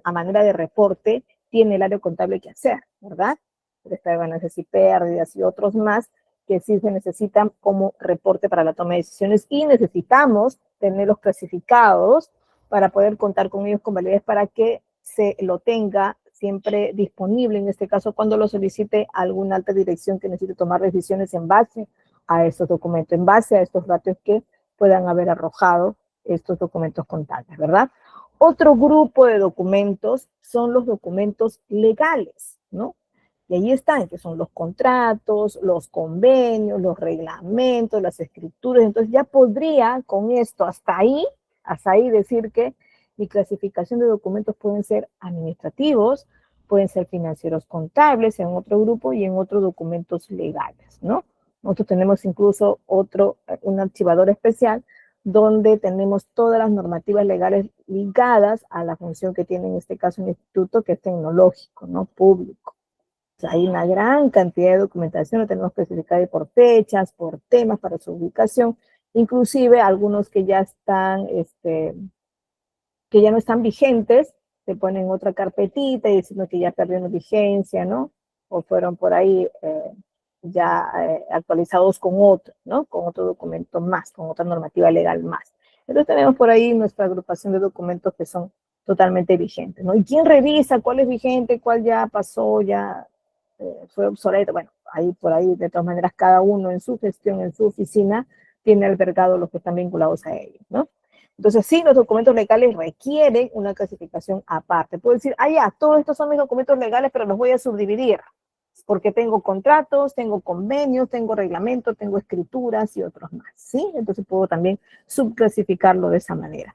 a manera de reporte tiene el área contable que hacer, ¿verdad? Esta de ganancias y pérdidas y otros más que sí se necesitan como reporte para la toma de decisiones y necesitamos tenerlos clasificados para poder contar con ellos con validez para que se lo tenga siempre disponible, en este caso cuando lo solicite alguna alta dirección que necesite tomar decisiones en base a estos documentos, en base a estos datos que puedan haber arrojado estos documentos contables, ¿verdad? Otro grupo de documentos son los documentos legales, ¿no? Y ahí están, que son los contratos, los convenios, los reglamentos, las escrituras. Entonces ya podría con esto hasta ahí decir que mi clasificación de documentos pueden ser administrativos, pueden ser financieros contables en otro grupo y en otros documentos legales, ¿no? Nosotros tenemos incluso un archivador especial donde tenemos todas las normativas legales ligadas a la función que tiene en este caso un instituto que es tecnológico, ¿no? Público. O sea, hay una gran cantidad de documentación, lo tenemos clasificada por fechas, por temas, para su ubicación, inclusive algunos que ya están, que ya no están vigentes, se ponen otra carpetita y diciendo que ya perdieron vigencia, ¿no? O fueron por ahí ya actualizados con otro, ¿no? Con otro documento más, con otra normativa legal más. Entonces tenemos por ahí nuestra agrupación de documentos que son totalmente vigentes, ¿no? ¿Y quién revisa cuál es vigente, cuál ya pasó, ya fue obsoleto? Bueno, ahí por ahí, de todas maneras, cada uno en su gestión, en su oficina, tiene albergado los que están vinculados a ellos, ¿no? Entonces, sí, los documentos legales requieren una clasificación aparte. Puedo decir, ya, todos estos son mis documentos legales, pero los voy a subdividir, porque tengo contratos, tengo convenios, tengo reglamentos, tengo escrituras y otros más, ¿sí? Entonces puedo también subclasificarlo de esa manera.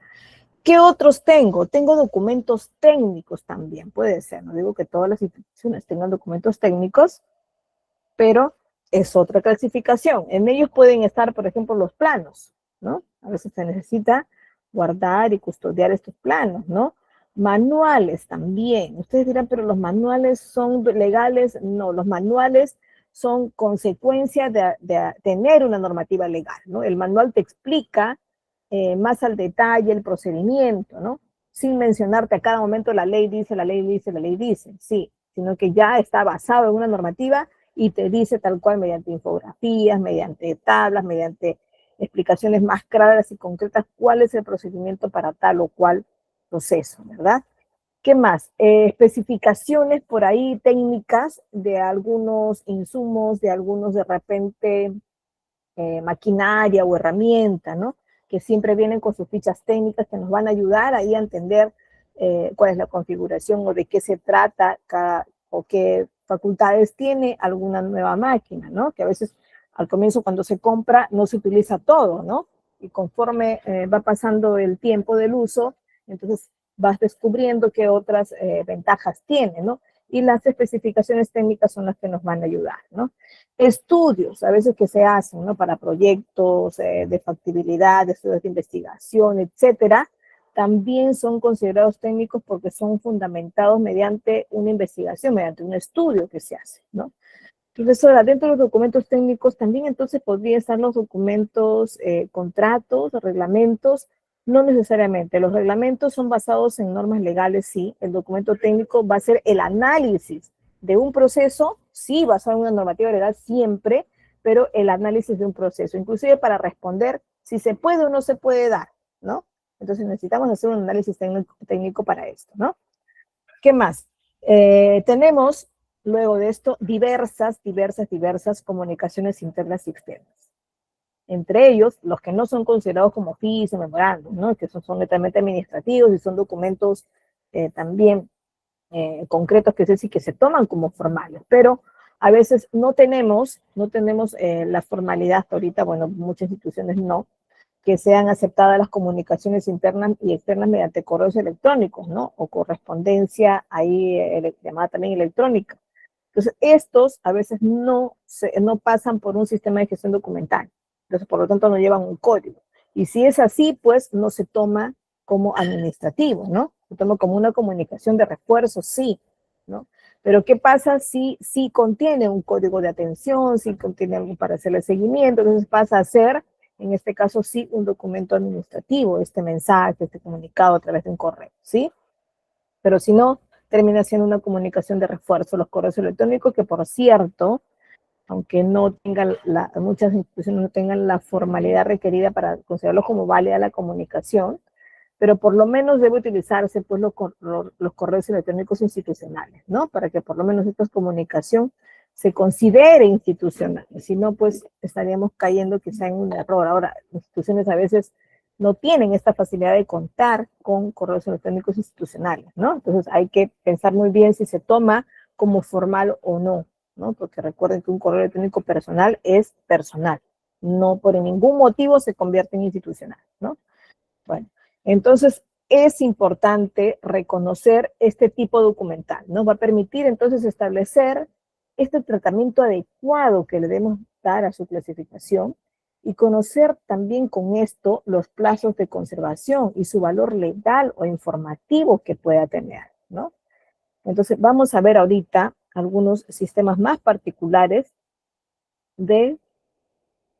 ¿Qué otros tengo? Tengo documentos técnicos también, puede ser. No digo que todas las instituciones tengan documentos técnicos, pero es otra clasificación. En ellos pueden estar, por ejemplo, los planos, ¿no? A veces se necesita guardar y custodiar estos planos, ¿no? Manuales también. Ustedes dirán, pero los manuales son legales. No, los manuales son consecuencia de tener una normativa legal, ¿no? El manual te explica más al detalle el procedimiento, ¿no? Sin mencionarte a cada momento la ley dice, la ley dice, la ley dice, sí, sino que ya está basado en una normativa y te dice tal cual mediante infografías, mediante tablas, mediante explicaciones más claras y concretas cuál es el procedimiento para tal o cual proceso, ¿verdad? ¿Qué más? Especificaciones por ahí técnicas de algunos insumos, de algunos de repente maquinaria o herramienta, ¿no? Que siempre vienen con sus fichas técnicas que nos van a ayudar ahí a entender cuál es la configuración o de qué se trata o qué facultades tiene alguna nueva máquina, ¿no? Que a veces al comienzo cuando se compra no se utiliza todo, ¿no? Y conforme va pasando el tiempo del uso, entonces vas descubriendo qué otras ventajas tiene, ¿no? Y las especificaciones técnicas son las que nos van a ayudar, ¿no? Estudios, a veces que se hacen, ¿no? Para proyectos de factibilidad, de estudios de investigación, etcétera, también son considerados técnicos porque son fundamentados mediante una investigación, mediante un estudio que se hace, ¿no? Profesora, dentro de los documentos técnicos también entonces podría estar los documentos, contratos, reglamentos, no necesariamente. Los reglamentos son basados en normas legales, sí. El documento técnico va a ser el análisis de un proceso, sí, basado en una normativa legal siempre, pero el análisis de un proceso, inclusive para responder si se puede o no se puede dar, ¿no? Entonces necesitamos hacer un análisis técnico para esto, ¿no? ¿Qué más? Tenemos, luego de esto, diversas comunicaciones internas y externas. Entre ellos, los que no son considerados como oficio, memorándum, ¿no? Que son netamente administrativos y son documentos también concretos que se toman como formales, pero a veces no tenemos la formalidad hasta ahorita, bueno, muchas instituciones no, que sean aceptadas las comunicaciones internas y externas mediante correos electrónicos, ¿no? O correspondencia ahí llamada también electrónica. Entonces, estos a veces no pasan por un sistema de gestión documental. Entonces, por lo tanto, no llevan un código. Y si es así, pues no se toma como administrativo, ¿no? Se toma como una comunicación de refuerzo, sí, ¿no? Pero ¿qué pasa si contiene un código de atención, si contiene algo para hacerle seguimiento? Entonces pasa a ser, en este caso sí, un documento administrativo, este mensaje, este comunicado a través de un correo, ¿sí? Pero si no, termina siendo una comunicación de refuerzo, los correos electrónicos, que por cierto, aunque no tengan muchas instituciones no tengan la formalidad requerida para considerarlo como válida la comunicación, pero por lo menos debe utilizarse pues los correos electrónicos institucionales, ¿no? Para que por lo menos esta comunicación se considere institucional, si no pues estaríamos cayendo quizá en un error. Ahora, las instituciones a veces no tienen esta facilidad de contar con correos electrónicos institucionales, ¿no? Entonces hay que pensar muy bien si se toma como formal o no, ¿no? Porque recuerden que un correo electrónico personal es personal, no por ningún motivo se convierte en institucional, ¿no? Bueno, entonces es importante reconocer este tipo documental, ¿no? Va a permitir entonces establecer este tratamiento adecuado que le debemos dar a su clasificación y conocer también con esto los plazos de conservación y su valor legal o informativo que pueda tener, ¿no? Entonces vamos a ver ahorita algunos sistemas más particulares de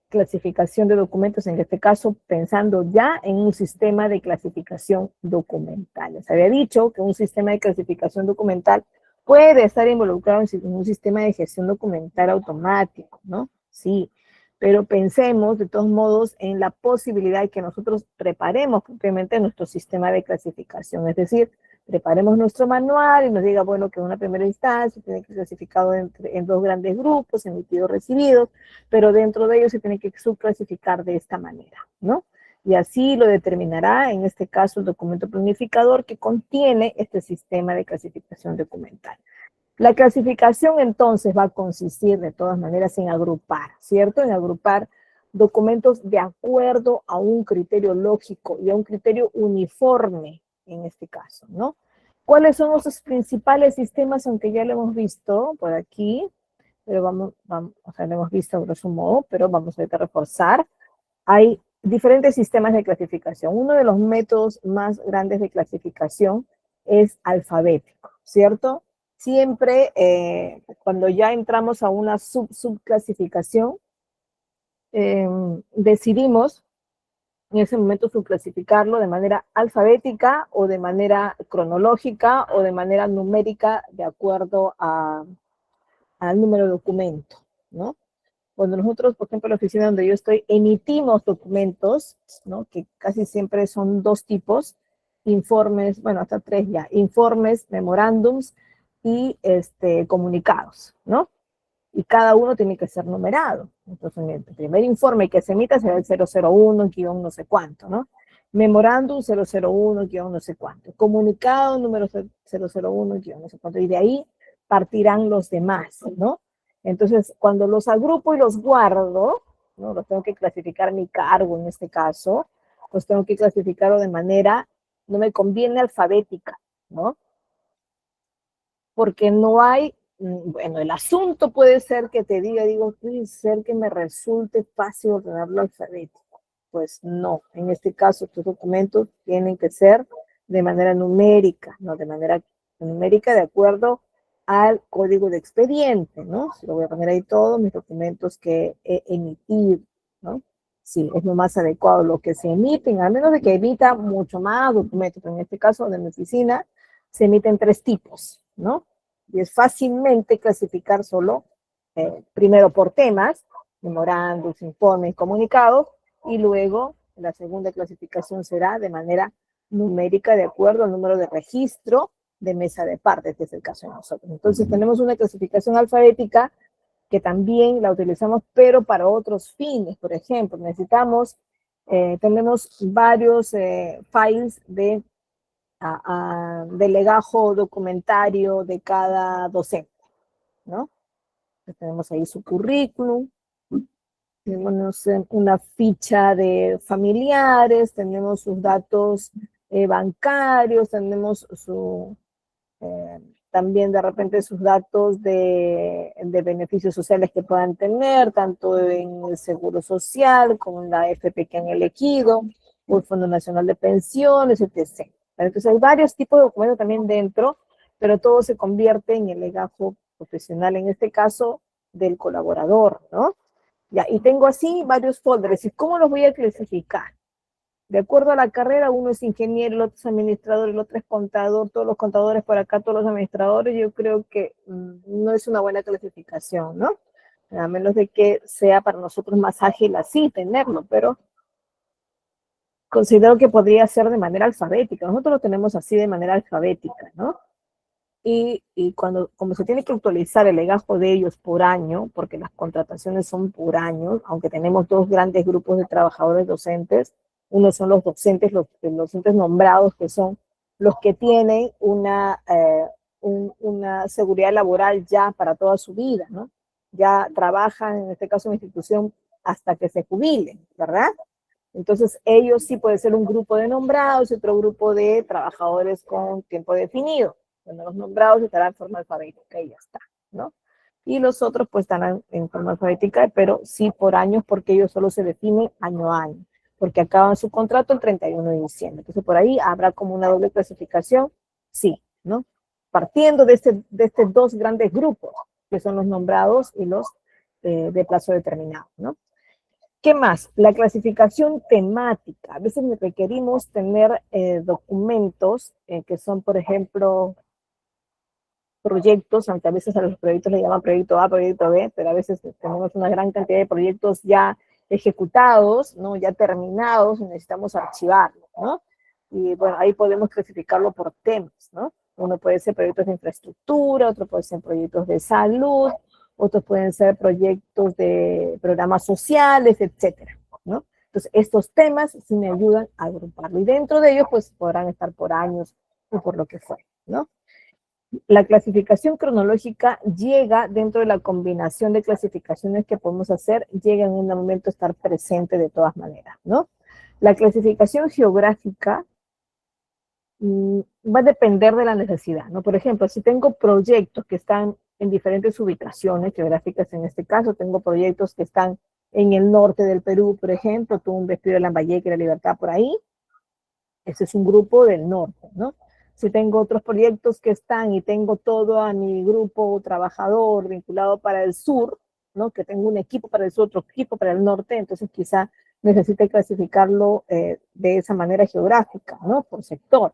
clasificación de documentos, en este caso pensando ya en un sistema de clasificación documental. Les había dicho que un sistema de clasificación documental puede estar involucrado en un sistema de gestión documental automático, ¿no? Sí, pero pensemos de todos modos en la posibilidad de que nosotros preparemos propiamente nuestro sistema de clasificación, es decir, preparemos nuestro manual y nos diga, bueno, que en una primera instancia tiene que ser clasificado en dos grandes grupos, emitidos, recibidos, pero dentro de ellos se tiene que subclasificar de esta manera, ¿no? Y así lo determinará, en este caso, el documento planificador que contiene este sistema de clasificación documental. La clasificación, entonces, va a consistir, de todas maneras, en agrupar, ¿cierto? En agrupar documentos de acuerdo a un criterio lógico y a un criterio uniforme, en este caso, ¿no? ¿Cuáles son los principales sistemas? Aunque ya lo hemos visto por aquí, pero o sea, lo hemos visto a grosso modo, pero vamos a reforzar. Hay diferentes sistemas de clasificación. Uno de los métodos más grandes de clasificación es alfabético, ¿cierto? Siempre cuando ya entramos a una subclasificación, decidimos en ese momento subclasificarlo de manera alfabética o de manera cronológica o de manera numérica de acuerdo al número de documento, ¿no? Cuando nosotros, por ejemplo, en la oficina donde yo estoy, emitimos documentos, ¿no? Que casi siempre son dos tipos, informes, bueno, hasta tres ya, informes, memorándums y comunicados, ¿no? Y cada uno tiene que ser numerado. Entonces, en el primer informe que se emita será el 001, guión no sé cuánto, ¿no? Memorándum 001, guión no sé cuánto. Comunicado número 001, guión no sé cuánto. Y de ahí partirán los demás, ¿no? Entonces, cuando los agrupo y los guardo, ¿no? Los tengo que clasificar mi cargo en este caso, los tengo que clasificarlo de manera, no me conviene alfabética, ¿no? Porque no hay, bueno, el asunto puede ser que te digo, puede ser que me resulte fácil ordenarlo alfabético. Pues no, en este caso tus documentos tienen que ser de manera numérica, no de manera numérica de acuerdo al código de expediente, ¿no? Si lo voy a poner ahí todos mis documentos que he emitido, ¿no? Sí, es lo más adecuado lo que se emiten, a menos de que emita mucho más documentos, pero en este caso de mi oficina se emiten tres tipos, ¿no? Y es fácilmente clasificar solo, primero por temas, memorandos, informes, comunicados, y luego la segunda clasificación será de manera numérica de acuerdo al número de registro de mesa de partes, que es el caso de nosotros. Entonces tenemos una clasificación alfabética que también la utilizamos, pero para otros fines. Por ejemplo, necesitamos, tenemos varios files de legajo documentario de cada docente, ¿no? Entonces, tenemos ahí su currículum, tenemos una ficha de familiares, tenemos sus datos bancarios, tenemos también de repente sus datos de beneficios sociales que puedan tener, tanto en el Seguro Social como en la FP que han elegido, o el Fondo Nacional de Pensiones, etc. Entonces hay varios tipos de documentos también dentro, pero todo se convierte en el legajo profesional, en este caso del colaborador, ¿no? Ya, y tengo así varios folders. ¿Y cómo los voy a clasificar? De acuerdo a la carrera, uno es ingeniero, el otro es administrador, el otro es contador, todos los contadores por acá, todos los administradores. Yo creo que no es una buena clasificación, ¿no? A menos de que sea para nosotros más ágil así tenerlo, pero considero que podría ser de manera alfabética. Nosotros lo tenemos así de manera alfabética, ¿no? Y como se tiene que actualizar el legajo de ellos por año, porque las contrataciones son por año, aunque tenemos dos grandes grupos de trabajadores docentes, uno son los docentes nombrados, que son los que tienen una una seguridad laboral ya para toda su vida, ¿no? Ya trabajan, en este caso, en institución hasta que se jubilen, ¿verdad? Entonces, ellos sí puede ser un grupo de nombrados y otro grupo de trabajadores con tiempo definido. Bueno, los nombrados estarán en forma alfabética y ya está, ¿no? Y los otros pues estarán en forma alfabética, pero sí por años, porque ellos solo se definen año a año, porque acaban su contrato el 31 de diciembre. Entonces, por ahí habrá como una doble clasificación, sí, ¿no? Partiendo de estos dos grandes grupos, que son los nombrados y los de plazo determinado, ¿no? ¿Qué más? La clasificación temática. A veces requerimos tener documentos que son, por ejemplo, proyectos, aunque a veces a los proyectos le llaman proyecto A, proyecto B, pero a veces tenemos una gran cantidad de proyectos ya ejecutados, ¿no? Ya terminados, y necesitamos archivarlos, ¿no? Y bueno, ahí podemos clasificarlo por temas, ¿no? Uno puede ser proyectos de infraestructura, otro puede ser proyectos de salud, otros pueden ser proyectos de programas sociales, etcétera, ¿no? Entonces, estos temas sí me ayudan a agruparlo. Y dentro de ellos, pues, podrán estar por años o por lo que fuera, ¿no? La clasificación cronológica llega dentro de la combinación de clasificaciones que podemos hacer, llega en un momento a estar presente de todas maneras, ¿no? La clasificación geográfica va a depender de la necesidad, ¿no? Por ejemplo, si tengo proyectos que están en diferentes ubicaciones geográficas, en este caso, tengo proyectos que están en el norte del Perú, por ejemplo, Tumbes, Piura, Lambayeque, La Libertad, por ahí, ese es un grupo del norte, ¿no? Si tengo otros proyectos que están y tengo todo a mi grupo trabajador vinculado para el sur, ¿no? Que tengo un equipo para el sur, otro equipo para el norte, entonces quizá necesite clasificarlo de esa manera geográfica, ¿no? Por sector.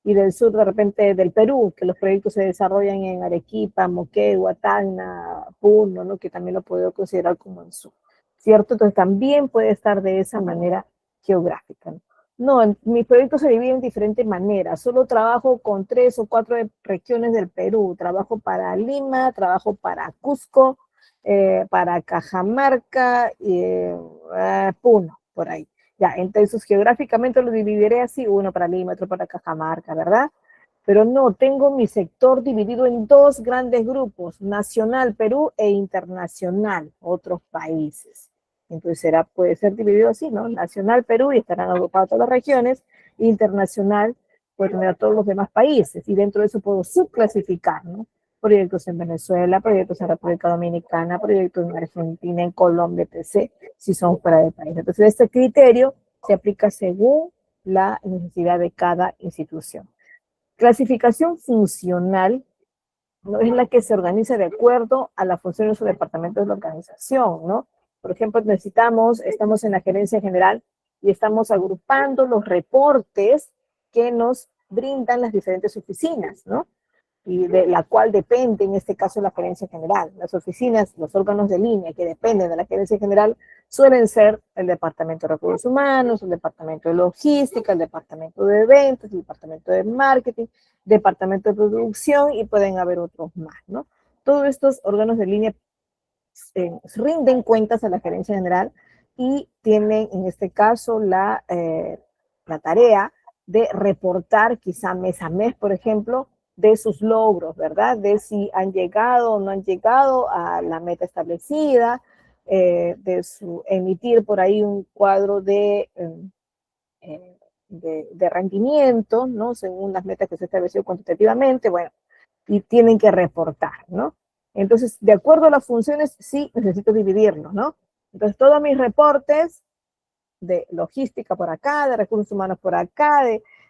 Y del sur, de repente, del Perú, que los proyectos se desarrollan en Arequipa, Moquegua, Tacna, Puno, ¿no? Que también lo puedo considerar como el sur, ¿cierto? Entonces también puede estar de esa manera geográfica, ¿no? No, mi proyecto se divide en diferentes maneras. Solo trabajo con 3 o 4 regiones del Perú. Trabajo para Lima, trabajo para Cusco, para Cajamarca, Puno, por ahí. Ya, entonces geográficamente lo dividiré así, uno para Lima, otro para Cajamarca, ¿verdad? Pero no, tengo mi sector dividido en dos grandes grupos, nacional Perú e internacional, otros países. Entonces puede ser dividido así, ¿no? Nacional Perú y estarán agrupadas todas las regiones, internacional puede tener a todos los demás países y dentro de eso puedo subclasificar, ¿no? Proyectos en Venezuela, proyectos en República Dominicana, proyectos en Argentina, en Colombia, etc., si son fuera del país. Entonces este criterio se aplica según la necesidad de cada institución. Clasificación funcional no es la que se organiza de acuerdo a la función de su departamento de la organización, ¿no? Por ejemplo, estamos en la gerencia general y estamos agrupando los reportes que nos brindan las diferentes oficinas, ¿no? Y de la cual depende, en este caso, la gerencia general. Las oficinas, los órganos de línea que dependen de la gerencia general suelen ser el departamento de recursos humanos, el departamento de logística, el departamento de ventas, el departamento de marketing, departamento de producción y pueden haber otros más, ¿no? Todos estos órganos de línea rinden cuentas a la gerencia general y tienen, en este caso, la tarea de reportar quizá mes a mes, por ejemplo, de sus logros, ¿verdad? De si han llegado o no han llegado a la meta establecida, emitir por ahí un cuadro de rendimiento, ¿no? Según las metas que se estableció cuantitativamente, bueno, y tienen que reportar, ¿no? Entonces, de acuerdo a las funciones, sí necesito dividirlo, ¿no? Entonces, todos mis reportes de logística por acá, de recursos humanos por acá,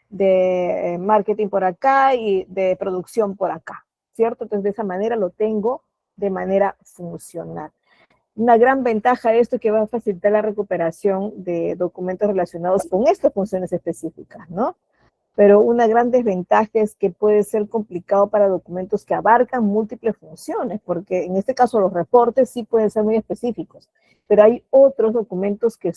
de marketing por acá y de producción por acá, ¿cierto? Entonces, de esa manera lo tengo de manera funcional. Una gran ventaja de esto es que va a facilitar la recuperación de documentos relacionados con estas funciones específicas, ¿no? Pero una gran desventaja es que puede ser complicado para documentos que abarcan múltiples funciones, porque en este caso los reportes sí pueden ser muy específicos, pero hay otros documentos que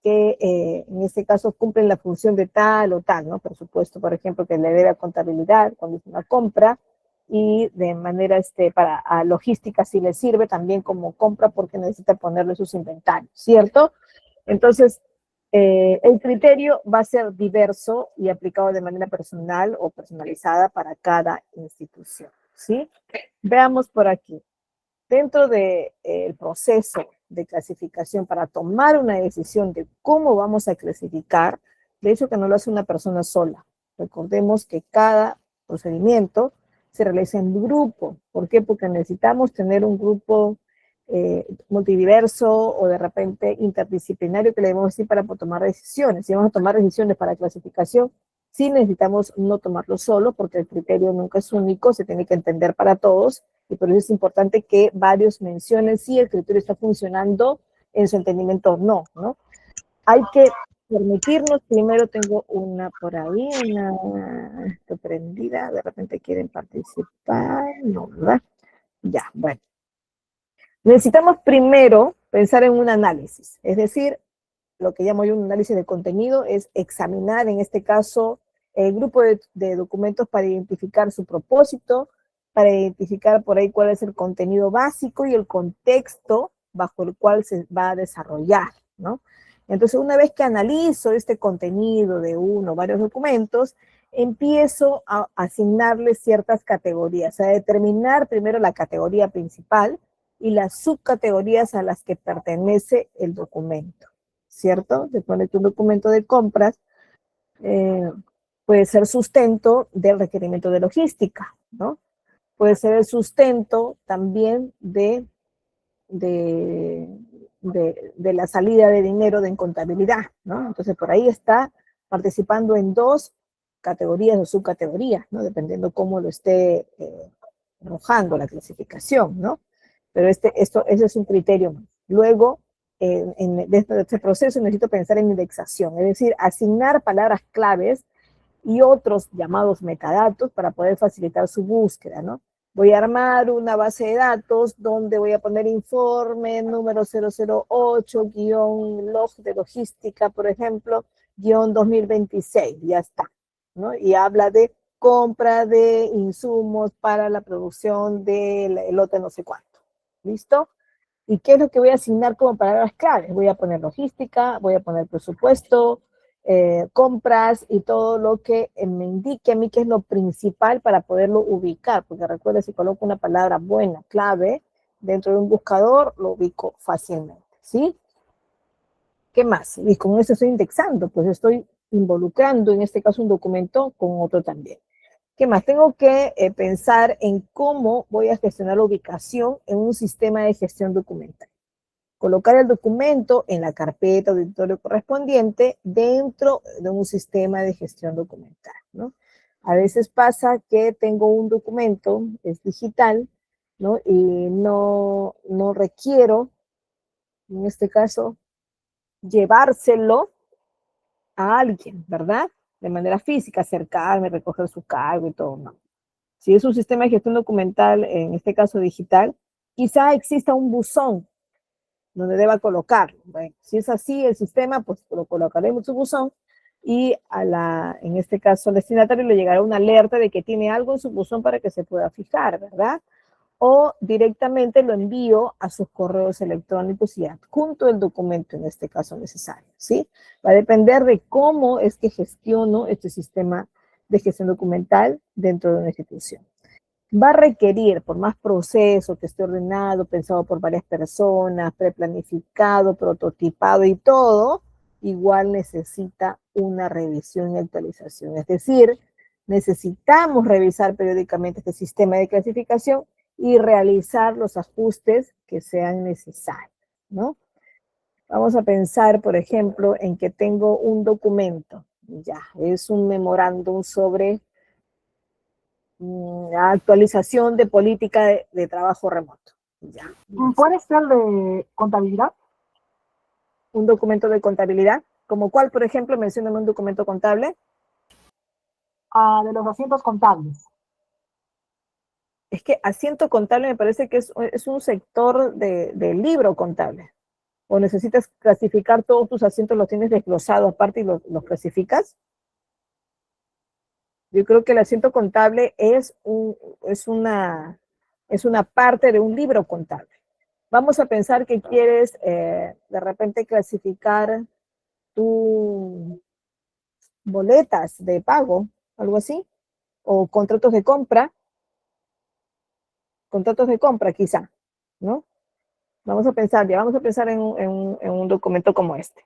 en este caso cumplen la función de tal o tal, ¿no? Por supuesto, por ejemplo, que le debe a contabilidad cuando es una compra, y de manera para logística sí le sirve también como compra porque necesita ponerle sus inventarios, ¿cierto? Entonces, el criterio va a ser diverso y aplicado de manera personal o personalizada para cada institución, ¿sí? Veamos por aquí. Dentro del proceso de clasificación para tomar una decisión de cómo vamos a clasificar, de hecho que no lo hace una persona sola. Recordemos que cada procedimiento se realiza en grupo. ¿Por qué? Porque necesitamos tener un grupo multidiverso o de repente interdisciplinario que le debemos decir para tomar decisiones. Si vamos a tomar decisiones para clasificación, sí necesitamos no tomarlo solo porque el criterio nunca es único, se tiene que entender para todos y por eso es importante que varios mencionen si el criterio está funcionando en su entendimiento o no, ¿no? Hay que permitirnos, primero tengo una por ahí, una prendida, de repente quieren participar, no, ¿verdad? Ya, bueno. Necesitamos primero pensar en un análisis, es decir, lo que llamo yo un análisis de contenido es examinar, en este caso, el grupo de documentos para identificar su propósito, para identificar por ahí cuál es el contenido básico y el contexto bajo el cual se va a desarrollar, ¿no? Entonces, una vez que analizo este contenido de uno o varios documentos, empiezo a asignarle ciertas categorías, a determinar primero la categoría principal y las subcategorías a las que pertenece el documento, ¿cierto? Te pones un documento de compras, eh, puede ser sustento del requerimiento de logística, ¿no? Puede ser el sustento también de, de la salida de dinero de contabilidad, ¿no? Entonces, por ahí está participando en dos categorías o subcategorías, ¿no? Dependiendo cómo lo esté arrojando la clasificación, ¿no? Pero ese es un criterio más. Luego, dentro de este proceso necesito pensar en indexación, es decir, asignar palabras claves y otros llamados metadatos para poder facilitar su búsqueda, ¿no? Voy a armar una base de datos donde voy a poner informe número 008, guión log de logística, por ejemplo, guión 2026, ya está, ¿no? Y habla de compra de insumos para la producción del lote no sé cuánto. ¿Listo? ¿Y qué es lo que voy a asignar como palabras claves? Voy a poner logística, voy a poner presupuesto, compras y todo lo que me indique a mí que es lo principal para poderlo ubicar, porque recuerda, si coloco una palabra buena, clave, dentro de un buscador, lo ubico fácilmente, ¿sí? ¿Qué más? Y con eso estoy indexando, pues estoy involucrando en este caso un documento con otro también. ¿Qué más? Tengo que pensar en cómo voy a gestionar la ubicación en un sistema de gestión documental. Colocar el documento en la carpeta o directorio correspondiente dentro de un sistema de gestión documental, ¿no? A veces pasa que tengo un documento, es digital, ¿no? Y no requiero, en este caso, llevárselo a alguien, ¿verdad? De manera física, acercarme, recoger su cargo y todo, ¿no? Si es un sistema de gestión documental, en este caso digital, quizá exista un buzón donde deba colocarlo. Bueno, si es así el sistema, pues lo colocaremos en su buzón y en este caso, al destinatario le llegará una alerta de que tiene algo en su buzón para que se pueda fijar, ¿verdad? O directamente lo envío a sus correos electrónicos y adjunto el documento en este caso necesario, ¿sí? Va a depender de cómo es que gestiono este sistema de gestión documental dentro de una institución. Va a requerir, por más proceso que esté ordenado, pensado por varias personas, preplanificado, prototipado y todo, igual necesita una revisión y actualización. Es decir, necesitamos revisar periódicamente este sistema de clasificación y realizar los ajustes que sean necesarios, ¿no? Vamos a pensar, por ejemplo, en que tengo un documento, ya, es un memorándum sobre actualización de política de trabajo remoto. Ya. ¿Puede ser de contabilidad? Un documento de contabilidad, como cuál, por ejemplo, mencióname un documento contable. De los asientos contables. Es que asiento contable me parece que es un sector de libro contable. O necesitas clasificar todos tus asientos, los tienes desglosados aparte y los clasificas. Yo creo que el asiento contable es una parte de un libro contable. Vamos a pensar que quieres de repente clasificar tus boletas de pago, algo así, o contratos de compra. contratos de compra, quizá, ¿no? Vamos a pensar en un documento como este.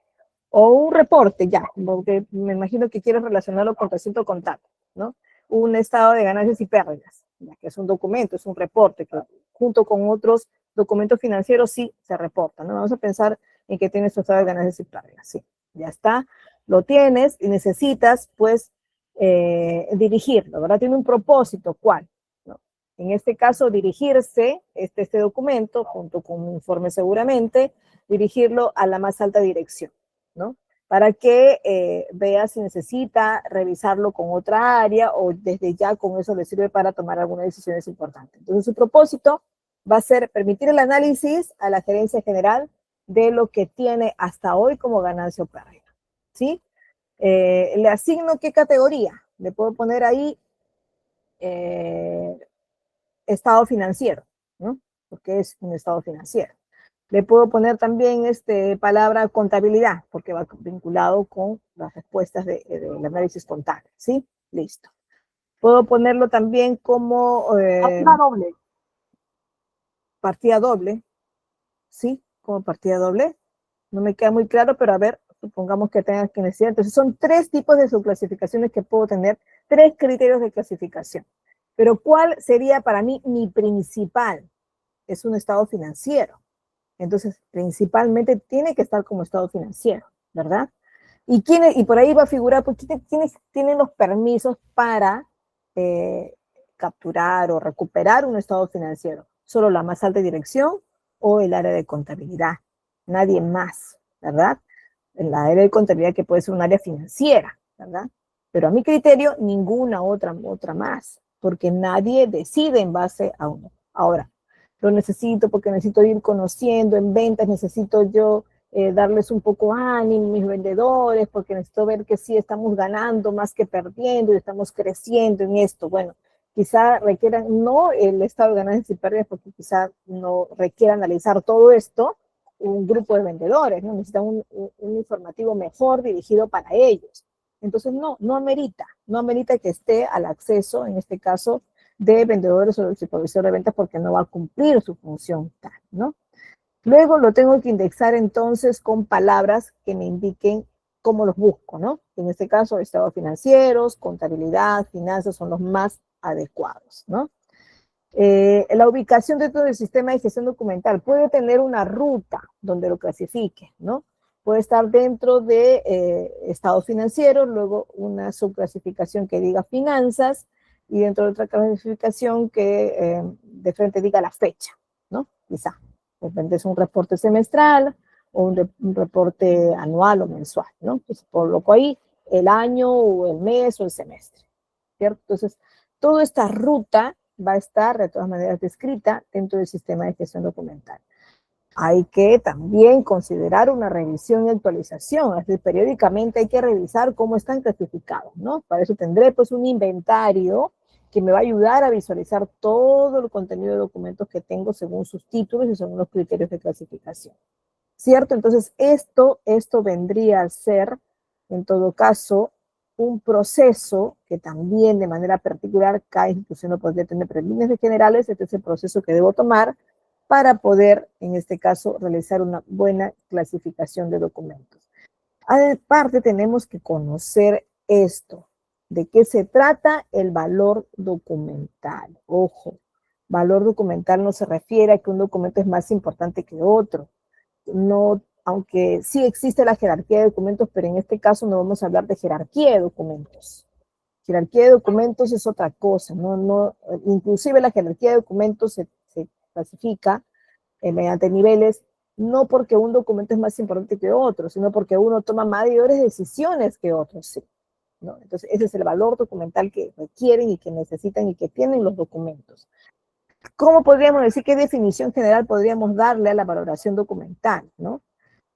O un reporte, ya, porque me imagino que quieres relacionarlo con recinto contable, ¿no? Un estado de ganancias y pérdidas, ya que es un documento, es un reporte, que junto con otros documentos financieros sí se reporta, ¿no? Vamos a pensar en que tienes tu estado de ganancias y pérdidas, sí, ya está, lo tienes y necesitas, pues, dirigirlo, ¿verdad? Tiene un propósito, ¿cuál? ¿No? En este caso, dirigirse, este documento, junto con un informe seguramente, dirigirlo a la más alta dirección, ¿no? Para que vea si necesita revisarlo con otra área o desde ya con eso le sirve para tomar algunas decisiones importantes. Entonces, su propósito va a ser permitir el análisis a la gerencia general de lo que tiene hasta hoy como ganancia o pérdida, ¿sí? Le asigno qué categoría. Le puedo poner ahí estado financiero, ¿no? Porque es un estado financiero. Le puedo poner también palabra contabilidad, porque va vinculado con las respuestas del análisis contable, ¿sí? Listo. Puedo ponerlo también como Partida doble. partida doble, ¿sí? Como partida doble. No me queda muy claro, pero a ver, supongamos que tengas que necesitar. Entonces son 3 tipos de subclasificaciones que puedo tener, 3 criterios de clasificación. Pero ¿cuál sería para mí mi principal? Es un estado financiero. Entonces, principalmente tiene que estar como estado financiero, ¿verdad? Y por ahí va a figurar, pues, ¿quiénes tienen los permisos para capturar o recuperar un estado financiero? ¿Solo la más alta dirección o el área de contabilidad? Nadie más, ¿verdad? El área de contabilidad que puede ser un área financiera, ¿verdad? Pero a mi criterio, ninguna otra más, porque nadie decide en base a uno. Ahora, lo necesito porque necesito ir conociendo en ventas, necesito yo darles un poco ánimo a mis vendedores, porque necesito ver que sí estamos ganando más que perdiendo y estamos creciendo en esto. Bueno, quizá requieran, no el estado de ganancias y pérdidas, porque quizá no requiera analizar todo esto un grupo de vendedores, ¿no? Necesitan un informativo mejor dirigido para ellos. Entonces, no amerita que esté al acceso, en este caso, de vendedores o del supervisor de ventas, porque no va a cumplir su función tal, ¿no? Luego lo tengo que indexar entonces con palabras que me indiquen cómo los busco, ¿no? En este caso, estados financieros, contabilidad, finanzas son los más adecuados, ¿no? La ubicación dentro del sistema de gestión documental puede tener una ruta donde lo clasifique, ¿no? Puede estar dentro de estados financieros, luego una subclasificación que diga finanzas y dentro de otra clasificación que de frente diga la fecha, ¿no? Quizá. De repente es un reporte semestral o un reporte anual o mensual, ¿no? Entonces coloco ahí el año o el mes o el semestre, ¿cierto? Entonces, toda esta ruta va a estar de todas maneras descrita dentro del sistema de gestión documental. Hay que también considerar una revisión y actualización, es decir, periódicamente hay que revisar cómo están clasificados, ¿no? Para eso tendré pues un inventario que me va a ayudar a visualizar todo el contenido de documentos que tengo según sus títulos y según los criterios de clasificación, ¿cierto? Entonces, esto vendría a ser, en todo caso, un proceso que también de manera particular cada institución lo podría tener, pero en líneas generales este es el proceso que debo tomar para poder, en este caso, realizar una buena clasificación de documentos. Aparte, tenemos que conocer esto, de qué se trata el valor documental. Ojo, valor documental no se refiere a que un documento es más importante que otro. No, aunque sí existe la jerarquía de documentos, pero en este caso no vamos a hablar de jerarquía de documentos. Jerarquía de documentos es otra cosa, inclusive la jerarquía de documentos se clasifica mediante niveles, no porque un documento es más importante que otro, sino porque uno toma mayores decisiones que otros, sí, ¿no? Entonces, ese es el valor documental que requieren y que necesitan y que tienen los documentos. ¿Cómo podríamos decir qué definición general podríamos darle a la valoración documental, ¿no?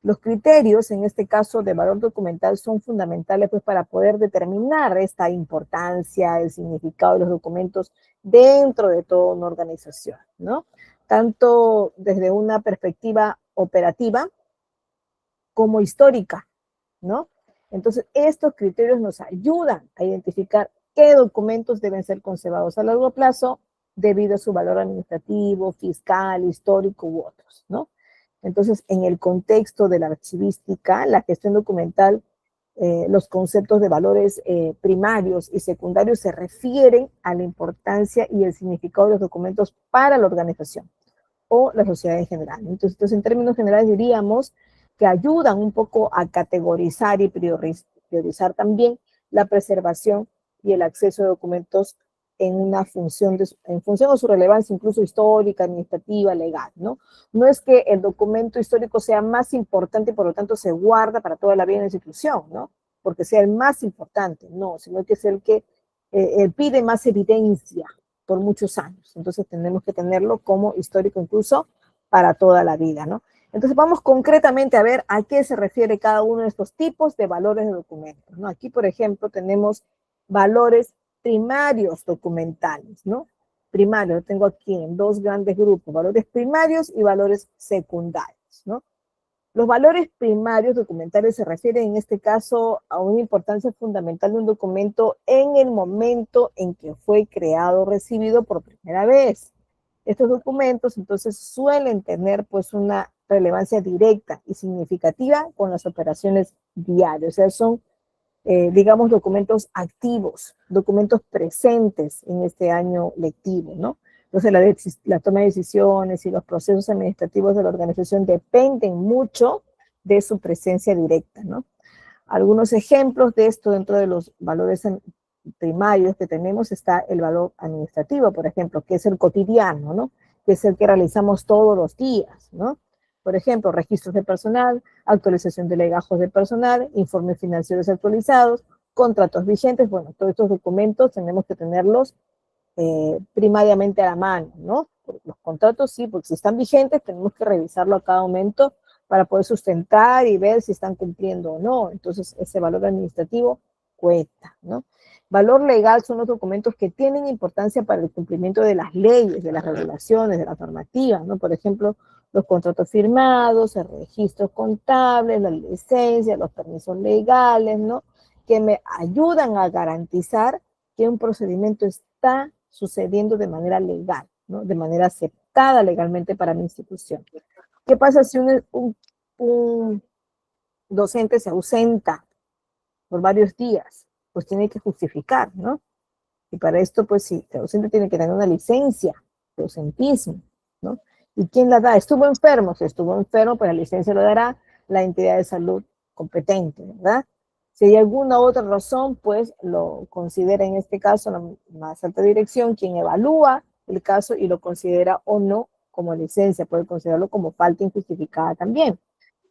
Los criterios, en este caso de valor documental, son fundamentales pues, para poder determinar esta importancia, el significado de los documentos dentro de toda una organización, ¿no? Tanto desde una perspectiva operativa como histórica, ¿no? Entonces, estos criterios nos ayudan a identificar qué documentos deben ser conservados a largo plazo debido a su valor administrativo, fiscal, histórico u otros, ¿no? Entonces, en el contexto de la archivística, la gestión documental, los conceptos de valores primarios y secundarios se refieren a la importancia y el significado de los documentos para la organización o la sociedad en general. Entonces en términos generales diríamos que ayudan un poco a categorizar y priorizar también la preservación y el acceso de documentos en función de su relevancia, incluso histórica, administrativa, legal, ¿no? No es que el documento histórico sea más importante y por lo tanto se guarda para toda la vida en la institución, ¿no? Porque sea el más importante, no, sino que es el que pide más evidencia por muchos años. Entonces tenemos que tenerlo como histórico incluso para toda la vida, ¿no? Entonces vamos concretamente a ver a qué se refiere cada uno de estos tipos de valores de documentos, ¿no? Aquí, por ejemplo, tenemos valores primarios documentales, ¿no? Primarios, lo tengo aquí en dos grandes grupos, valores primarios y valores secundarios, ¿no? Los valores primarios documentales se refieren en este caso a una importancia fundamental de un documento en el momento en que fue creado o recibido por primera vez. Estos documentos entonces suelen tener pues una relevancia directa y significativa con las operaciones diarias, o sea, son digamos, documentos activos, documentos presentes en este año lectivo, ¿no? Entonces, la toma de decisiones y los procesos administrativos de la organización dependen mucho de su presencia directa, ¿no? Algunos ejemplos de esto dentro de los valores primarios que tenemos está el valor administrativo, por ejemplo, que es el cotidiano, ¿no? Que es el que realizamos todos los días, ¿no? Por ejemplo, registros de personal, actualización de legajos de personal, informes financieros actualizados, contratos vigentes. Bueno, todos estos documentos tenemos que tenerlos primariamente a la mano, ¿no? Los contratos sí, porque si están vigentes tenemos que revisarlo a cada momento para poder sustentar y ver si están cumpliendo o no. Entonces, ese valor administrativo cuenta, ¿no? Valor legal son los documentos que tienen importancia para el cumplimiento de las leyes, de las regulaciones, de las normativas, ¿no? Por ejemplo, los contratos firmados, el registro contable, la licencia, los permisos legales, ¿no? Que me ayudan a garantizar que un procedimiento está sucediendo de manera legal, ¿no? De manera aceptada legalmente para mi institución. ¿Qué pasa si un docente se ausenta por varios días? Pues tiene que justificar, ¿no? Y para esto, pues sí, el docente tiene que tener una licencia de docentismo, ¿no? ¿Y quién la da? Estuvo enfermo, si estuvo enfermo, pues la licencia lo dará la entidad de salud competente, ¿verdad? Si hay alguna otra razón, pues lo considera en este caso la más alta dirección, quien evalúa el caso y lo considera o no como licencia, puede considerarlo como falta injustificada también.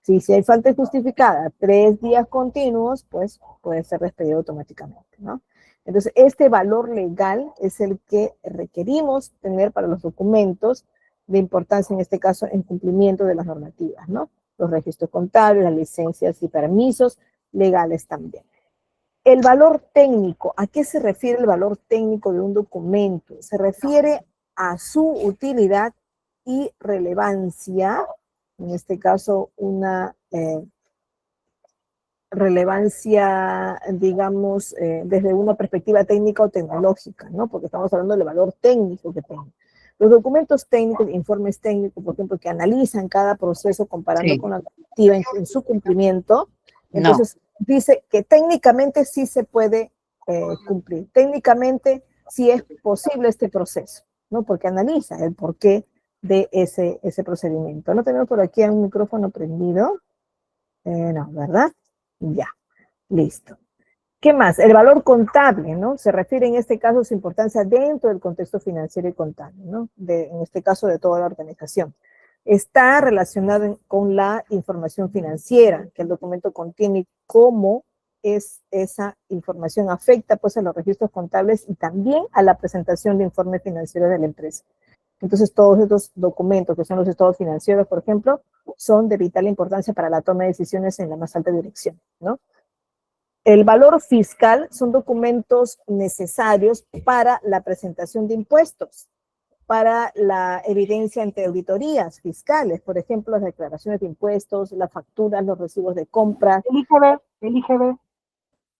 Si hay falta injustificada 3 días continuos, pues puede ser despedido automáticamente, ¿no? Entonces, este valor legal es el que requerimos tener para los documentos de importancia, en este caso, en cumplimiento de las normativas, ¿no? Los registros contables, las licencias y permisos legales también. El valor técnico, ¿a qué se refiere el valor técnico de un documento? Se refiere a su utilidad y relevancia, en este caso una relevancia, digamos, desde una perspectiva técnica o tecnológica, ¿no? Porque estamos hablando del valor técnico que tiene. Los documentos técnicos, informes técnicos, por ejemplo, que analizan cada proceso comparando con la normativa en su cumplimiento, entonces dice que técnicamente sí se puede cumplir, técnicamente sí es posible este proceso, ¿no? Porque analiza el porqué de ese procedimiento. ¿No tenemos por aquí un micrófono prendido? No, ¿verdad? Ya, listo. ¿Qué más? El valor contable, ¿no? Se refiere en este caso a su importancia dentro del contexto financiero y contable, ¿no? En este caso de toda la organización. Está relacionado con la información financiera que el documento contiene, cómo es esa información afecta pues a los registros contables y también a la presentación de informes financieros de la empresa. Entonces, todos estos documentos, que son los estados financieros, por ejemplo, son de vital importancia para la toma de decisiones en la más alta dirección, ¿no? El valor fiscal son documentos necesarios para la presentación de impuestos, para la evidencia ante auditorías fiscales, por ejemplo, las declaraciones de impuestos, las facturas, los recibos de compra. El IGB.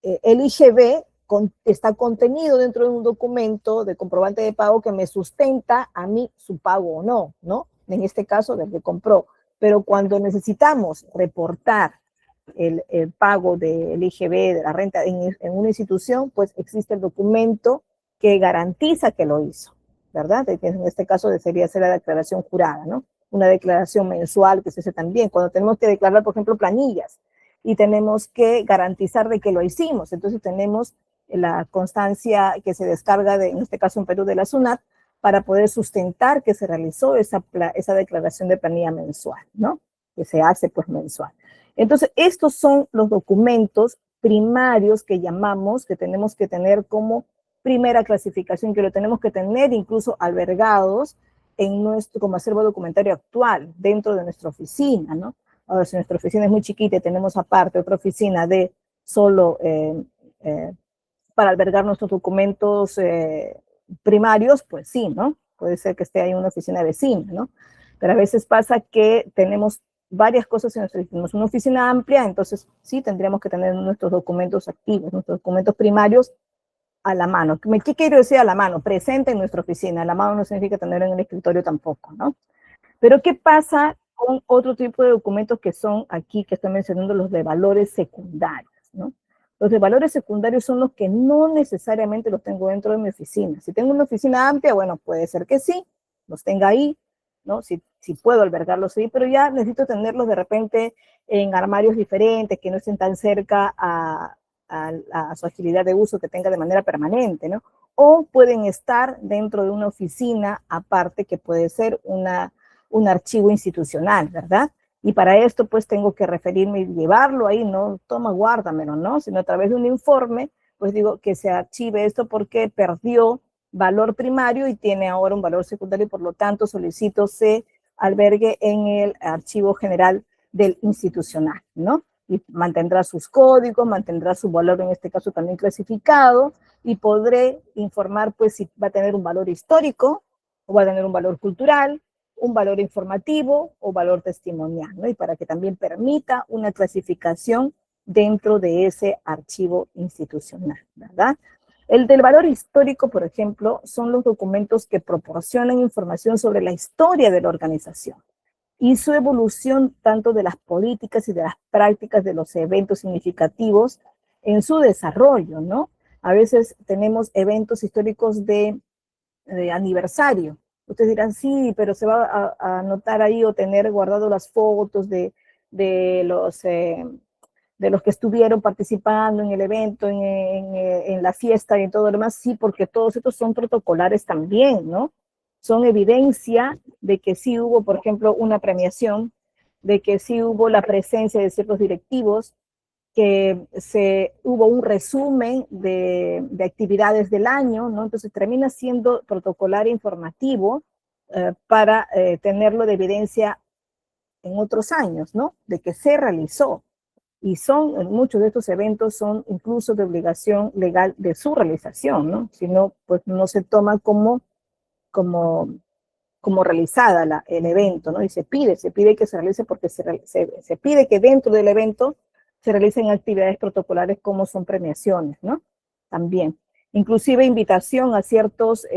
El IGB está contenido dentro de un documento de comprobante de pago que me sustenta a mí su pago o no, ¿no? En este caso, del que compró. Pero cuando necesitamos reportar el pago del IGB, de la renta en una institución, pues existe el documento que garantiza que lo hizo, ¿verdad? En este caso sería ser la declaración jurada, ¿no? Una declaración mensual que se hace también, cuando tenemos que declarar, por ejemplo, planillas, y tenemos que garantizar de que lo hicimos. Entonces tenemos la constancia que se descarga, en este caso en Perú, de la SUNAT, para poder sustentar que se realizó esa declaración de planilla mensual, ¿no? Que se hace pues mensual. Entonces, estos son los documentos primarios que llamamos, que tenemos que tener como primera clasificación, que lo tenemos que tener incluso albergados en como acervo documentario actual dentro de nuestra oficina, ¿no? Ahora, si nuestra oficina es muy chiquita y tenemos aparte otra oficina de solo para albergar nuestros documentos primarios, pues sí, ¿no? Puede ser que esté ahí una oficina vecina, ¿no? Pero a veces pasa que tenemos varias cosas en nuestra oficina. Tenemos una oficina amplia, entonces sí tendríamos que tener nuestros documentos activos, nuestros documentos primarios a la mano. ¿Qué quiero decir a la mano? Presente en nuestra oficina. A la mano no significa tener en el escritorio tampoco, ¿no? Pero ¿qué pasa con otro tipo de documentos que son aquí, que estoy mencionando, los de valores secundarios, ¿no? Los de valores secundarios son los que no necesariamente los tengo dentro de mi oficina. Si tengo una oficina amplia, bueno, puede ser que sí, los tenga ahí, ¿no? Si puedo albergarlos ahí, pero ya necesito tenerlos de repente en armarios diferentes, que no estén tan cerca a su agilidad de uso, que tenga de manera permanente, ¿no? O pueden estar dentro de una oficina aparte, que puede ser un archivo institucional, ¿verdad? Y para esto, pues, tengo que referirme y llevarlo ahí, no, toma, guárdamelo, ¿no? Sino a través de un informe, pues digo que se archive esto porque perdió valor primario y tiene ahora un valor secundario, y por lo tanto solicito se albergue en el archivo general del institucional, ¿no? Y mantendrá sus códigos, mantendrá su valor, en este caso también clasificado, y podré informar, pues, si va a tener un valor histórico, o va a tener un valor cultural, un valor informativo o valor testimonial, ¿no? Y para que también permita una clasificación dentro de ese archivo institucional, ¿verdad? El del valor histórico, por ejemplo, son los documentos que proporcionan información sobre la historia de la organización y su evolución tanto de las políticas y de las prácticas de los eventos significativos en su desarrollo, ¿no? A veces tenemos eventos históricos de aniversario. Ustedes dirán, sí, pero se va a anotar ahí o tener guardado las fotos de los que estuvieron participando en el evento, en la fiesta y en todo lo demás. Sí, porque todos estos son protocolares también, ¿no? Son evidencia de que sí hubo, por ejemplo, una premiación, de que sí hubo la presencia de ciertos directivos, que hubo un resumen de actividades del año, ¿no? Entonces termina siendo protocolar informativo para tenerlo de evidencia en otros años, ¿no? De que se realizó. Y muchos de estos eventos son incluso de obligación legal de su realización, ¿no? Si no, pues no se toma como realizada el evento, ¿no? Y se pide que se realice porque se pide que dentro del evento se realicen actividades protocolares como son premiaciones, ¿no? También. Inclusive invitación a ciertos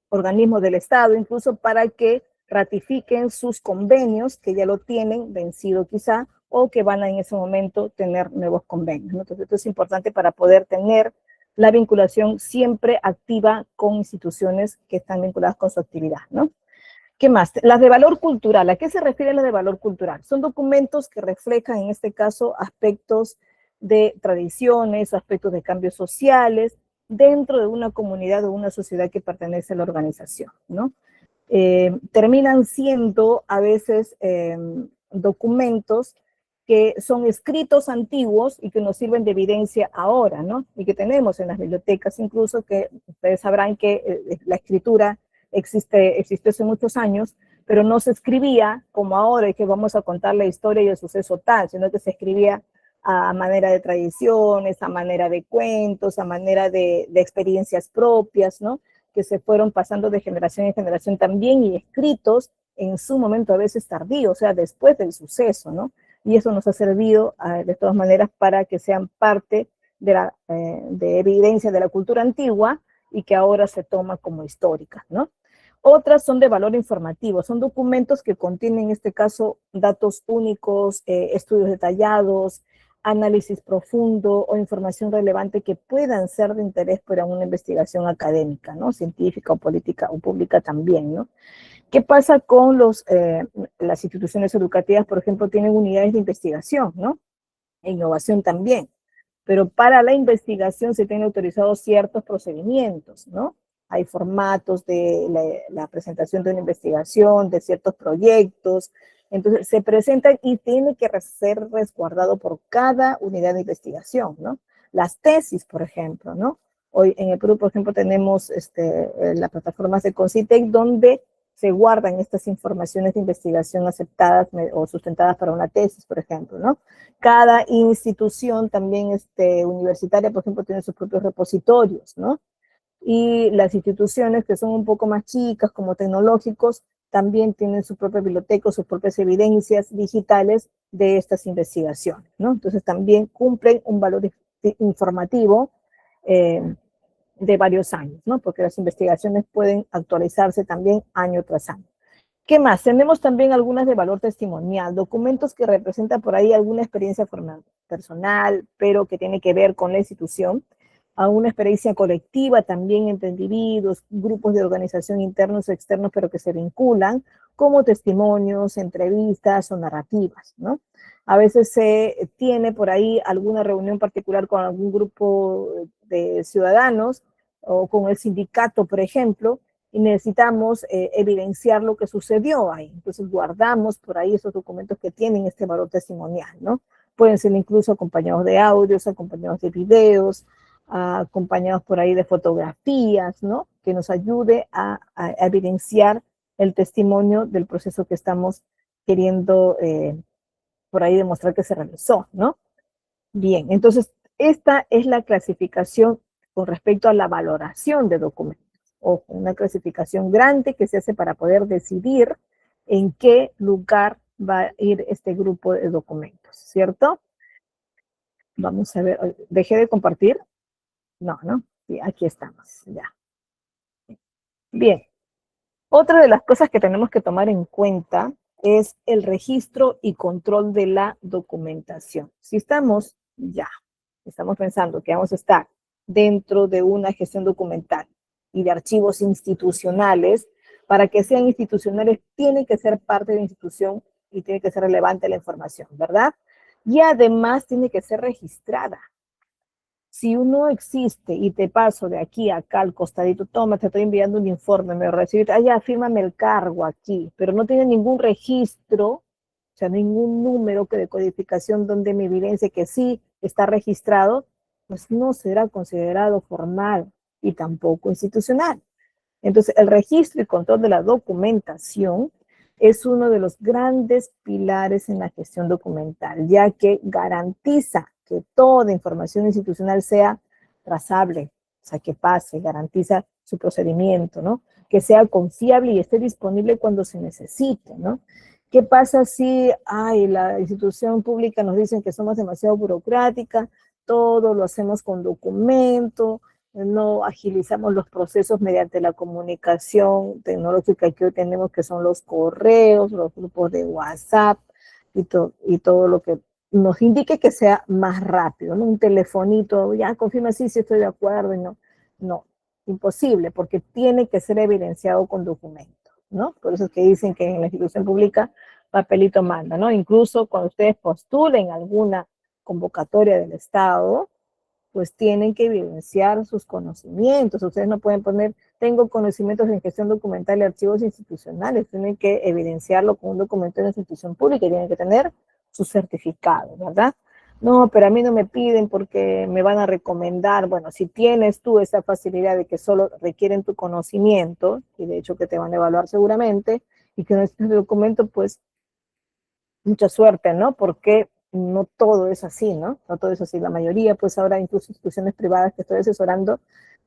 organismos del Estado, incluso para que ratifiquen sus convenios, que ya lo tienen vencido quizá, o que van a en ese momento tener nuevos convenios, ¿no? Entonces esto es importante para poder tener la vinculación siempre activa con instituciones que están vinculadas con su actividad, ¿no? ¿Qué más? Las de valor cultural. ¿A qué se refiere las de valor cultural? Son documentos que reflejan, en este caso, aspectos de tradiciones, aspectos de cambios sociales, dentro de una comunidad o una sociedad que pertenece a la organización, ¿no? Terminan siendo a veces documentos que son escritos antiguos y que nos sirven de evidencia ahora, ¿no? Y que tenemos en las bibliotecas incluso, que ustedes sabrán que la escritura existió hace muchos años, pero no se escribía como ahora, y que vamos a contar la historia y el suceso tal, sino que se escribía a manera de tradiciones, a manera de cuentos, a manera de experiencias propias, ¿no? Que se fueron pasando de generación en generación también, y escritos en su momento a veces tardío, o sea, después del suceso, ¿no? y eso nos ha servido de todas maneras para que sean parte de evidencia de la cultura antigua y que ahora se toma como históricas, ¿no? Otras son de valor informativo, son documentos que contienen en este caso datos únicos, estudios detallados, análisis profundo o información relevante que puedan ser de interés para una investigación académica, ¿no? Científica o política o pública también, ¿no? ¿Qué pasa con las instituciones educativas? Por ejemplo, tienen unidades de investigación, ¿no? E innovación también. Pero para la investigación se tienen autorizados ciertos procedimientos, ¿no? Hay formatos de la presentación de una investigación, de ciertos proyectos. Entonces, se presentan y tiene que ser resguardado por cada unidad de investigación, ¿no? Las tesis, por ejemplo, ¿no? Hoy en el Perú, por ejemplo, tenemos las plataformas de Concitec donde se guardan estas informaciones de investigación aceptadas o sustentadas para una tesis, por ejemplo, ¿no? Cada institución también universitaria, por ejemplo, tiene sus propios repositorios, ¿no? Y las instituciones que son un poco más chicas, como tecnológicos, también tienen su propia biblioteca, sus propias evidencias digitales de estas investigaciones, ¿no? Entonces también cumplen un valor informativo de varios años, ¿no? Porque las investigaciones pueden actualizarse también año tras año. ¿Qué más? Tenemos también algunas de valor testimonial, documentos que representan por ahí alguna experiencia personal, pero que tiene que ver con la institución, a una experiencia colectiva también entre individuos, grupos de organización internos o externos, pero que se vinculan, como testimonios, entrevistas o narrativas, ¿no? A veces se tiene por ahí alguna reunión particular con algún grupo de ciudadanos o con el sindicato, por ejemplo, y necesitamos evidenciar lo que sucedió ahí. Entonces guardamos por ahí esos documentos que tienen este valor testimonial, ¿no? Pueden ser incluso acompañados de audios, acompañados de videos, acompañados por ahí de fotografías, ¿no? Que nos ayude a evidenciar el testimonio del proceso que estamos queriendo por ahí demostrar que se realizó, ¿no? Bien, entonces esta es la clasificación con respecto a la valoración de documentos. Ojo, una clasificación grande que se hace para poder decidir en qué lugar va a ir este grupo de documentos, ¿cierto? Vamos a ver, ¿dejé de compartir? No, ¿no? Sí, aquí estamos, ya. Bien, otra de las cosas que tenemos que tomar en cuenta es el registro y control de la documentación. Si estamos pensando que vamos a estar dentro de una gestión documental y de archivos institucionales, para que sean institucionales tiene que ser parte de la institución y tiene que ser relevante la información, ¿verdad? Y además tiene que ser registrada. Si uno existe y te paso de aquí a acá al costadito, toma, te estoy enviando un informe, me recibiste, ya, fírmame el cargo aquí, pero no tiene ningún registro, o sea, ningún número de codificación donde me evidencie que sí está registrado, pues no será considerado formal y tampoco institucional. Entonces, el registro y control de la documentación es uno de los grandes pilares en la gestión documental, ya que garantiza que toda información institucional sea trazable, o sea, que pase, garantiza su procedimiento, ¿no? Que sea confiable y esté disponible cuando se necesite, ¿no? ¿Qué pasa si, la institución pública nos dicen que somos demasiado burocrática, todo lo hacemos con documento, no agilizamos los procesos mediante la comunicación tecnológica que hoy tenemos, que son los correos, los grupos de WhatsApp y todo lo que nos indique que sea más rápido, ¿no? Un telefonito, ya confirma sí estoy de acuerdo, y no, imposible, porque tiene que ser evidenciado con documentos, ¿no? Por eso es que dicen que en la institución pública papelito manda, ¿no? Incluso cuando ustedes postulen alguna convocatoria del Estado, pues tienen que evidenciar sus conocimientos. Ustedes no pueden poner, tengo conocimientos en gestión documental y archivos institucionales, tienen que evidenciarlo con un documento de una institución pública y tienen que tener su certificado, ¿verdad? No, pero a mí no me piden porque me van a recomendar. Bueno, si tienes tú esa facilidad de que solo requieren tu conocimiento, y de hecho que te van a evaluar seguramente, y que no es tu documento, pues mucha suerte, ¿no? Porque no todo es así, ¿no? No todo es así. La mayoría, pues ahora incluso instituciones privadas que estoy asesorando,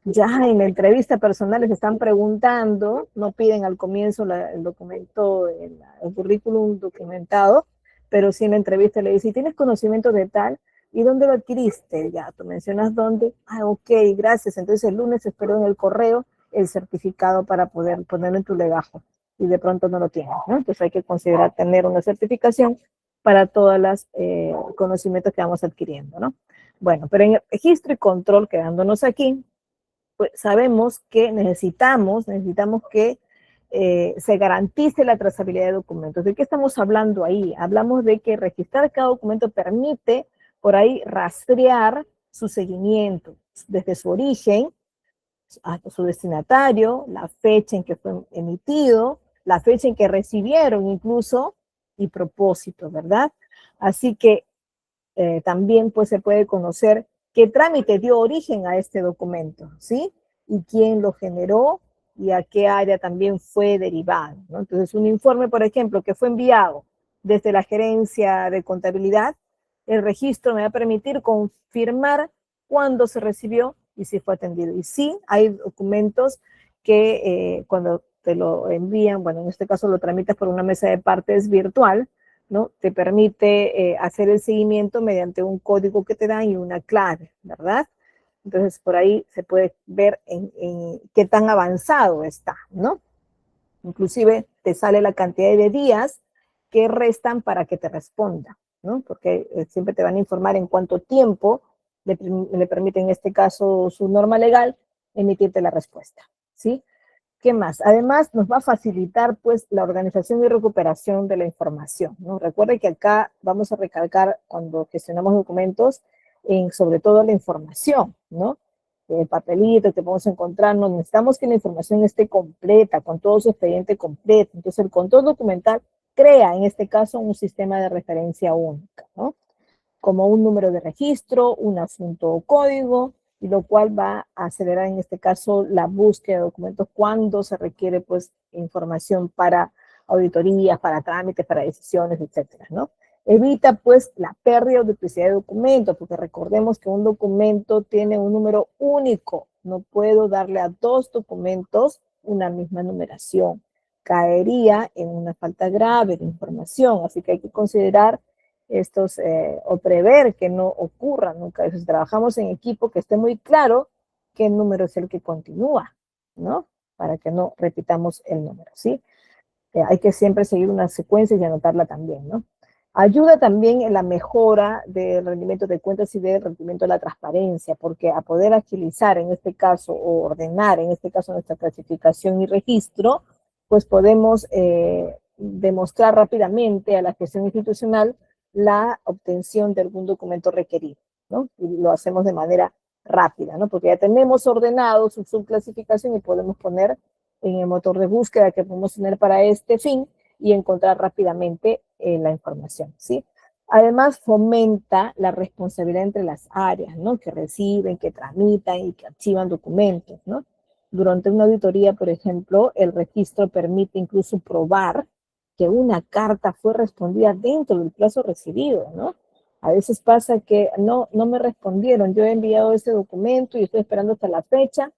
ya en la entrevista personal les están preguntando, no piden al comienzo el documento, el currículum documentado, pero si en la entrevista le dice, ¿tienes conocimiento de tal? ¿Y dónde lo adquiriste? Ya, tú mencionas dónde. Ah, ok, gracias. Entonces el lunes espero en el correo el certificado para poder ponerlo en tu legajo. Y de pronto no lo tienes, ¿no? Entonces hay que considerar tener una certificación para todos los conocimientos que vamos adquiriendo, ¿no? Bueno, pero en el registro y control, quedándonos aquí, pues sabemos que necesitamos que se garantice la trazabilidad de documentos. ¿De qué estamos hablando ahí? Hablamos de que registrar cada documento permite por ahí rastrear su seguimiento desde su origen hasta su destinatario, la fecha en que fue emitido, la fecha en que recibieron incluso y propósito, ¿verdad? Así que también pues se puede conocer qué trámite dio origen a este documento, ¿sí? Y quién lo generó y a qué área también fue derivado, ¿no? Entonces, un informe, por ejemplo, que fue enviado desde la gerencia de contabilidad, el registro me va a permitir confirmar cuándo se recibió y si fue atendido. Y sí, hay documentos que cuando te lo envían, bueno, en este caso lo tramitas por una mesa de partes virtual, ¿no? Te permite hacer el seguimiento mediante un código que te dan y una clave, ¿verdad? Entonces, por ahí se puede ver en qué tan avanzado está, ¿no? Inclusive te sale la cantidad de días que restan para que te responda, ¿no? Porque siempre te van a informar en cuánto tiempo le permite, en este caso, su norma legal, emitirte la respuesta, ¿sí? ¿Qué más? Además, nos va a facilitar, pues, la organización y recuperación de la información, ¿no? Recuerde que acá vamos a recalcar, cuando gestionamos documentos, sobre todo la información, ¿no? El papelito que podemos encontrarnos, necesitamos que la información esté completa, con todo su expediente completo. Entonces, el control documental crea, en este caso, un sistema de referencia única, ¿no? Como un número de registro, un asunto o código, y lo cual va a acelerar en este caso la búsqueda de documentos cuando se requiere pues información para auditorías, para trámites, para decisiones, etcétera, ¿no? Evita pues la pérdida o duplicidad de documentos, porque recordemos que un documento tiene un número único, no puedo darle a dos documentos una misma numeración, caería en una falta grave de información, así que hay que considerar estos o prever que no ocurran nunca. Entonces, trabajamos en equipo, que esté muy claro qué número es el que continúa, ¿no? Para que no repitamos el número, ¿sí? Hay que siempre seguir una secuencia y anotarla también, ¿no? Ayuda también en la mejora del rendimiento de cuentas y del rendimiento de la transparencia, porque a poder agilizar en este caso o ordenar en este caso nuestra clasificación y registro, pues podemos demostrar rápidamente a la gestión institucional la obtención de algún documento requerido, ¿no? Y lo hacemos de manera rápida, ¿no? Porque ya tenemos ordenado su subclasificación y podemos poner en el motor de búsqueda que podemos tener para este fin y encontrar rápidamente la información, ¿sí? Además, fomenta la responsabilidad entre las áreas, ¿no? Que reciben, que tramitan y que archivan documentos, ¿no? Durante una auditoría, por ejemplo, el registro permite incluso probar que una carta fue respondida dentro del plazo recibido, ¿no? A veces pasa que no me respondieron, yo he enviado ese documento y estoy esperando hasta la fecha,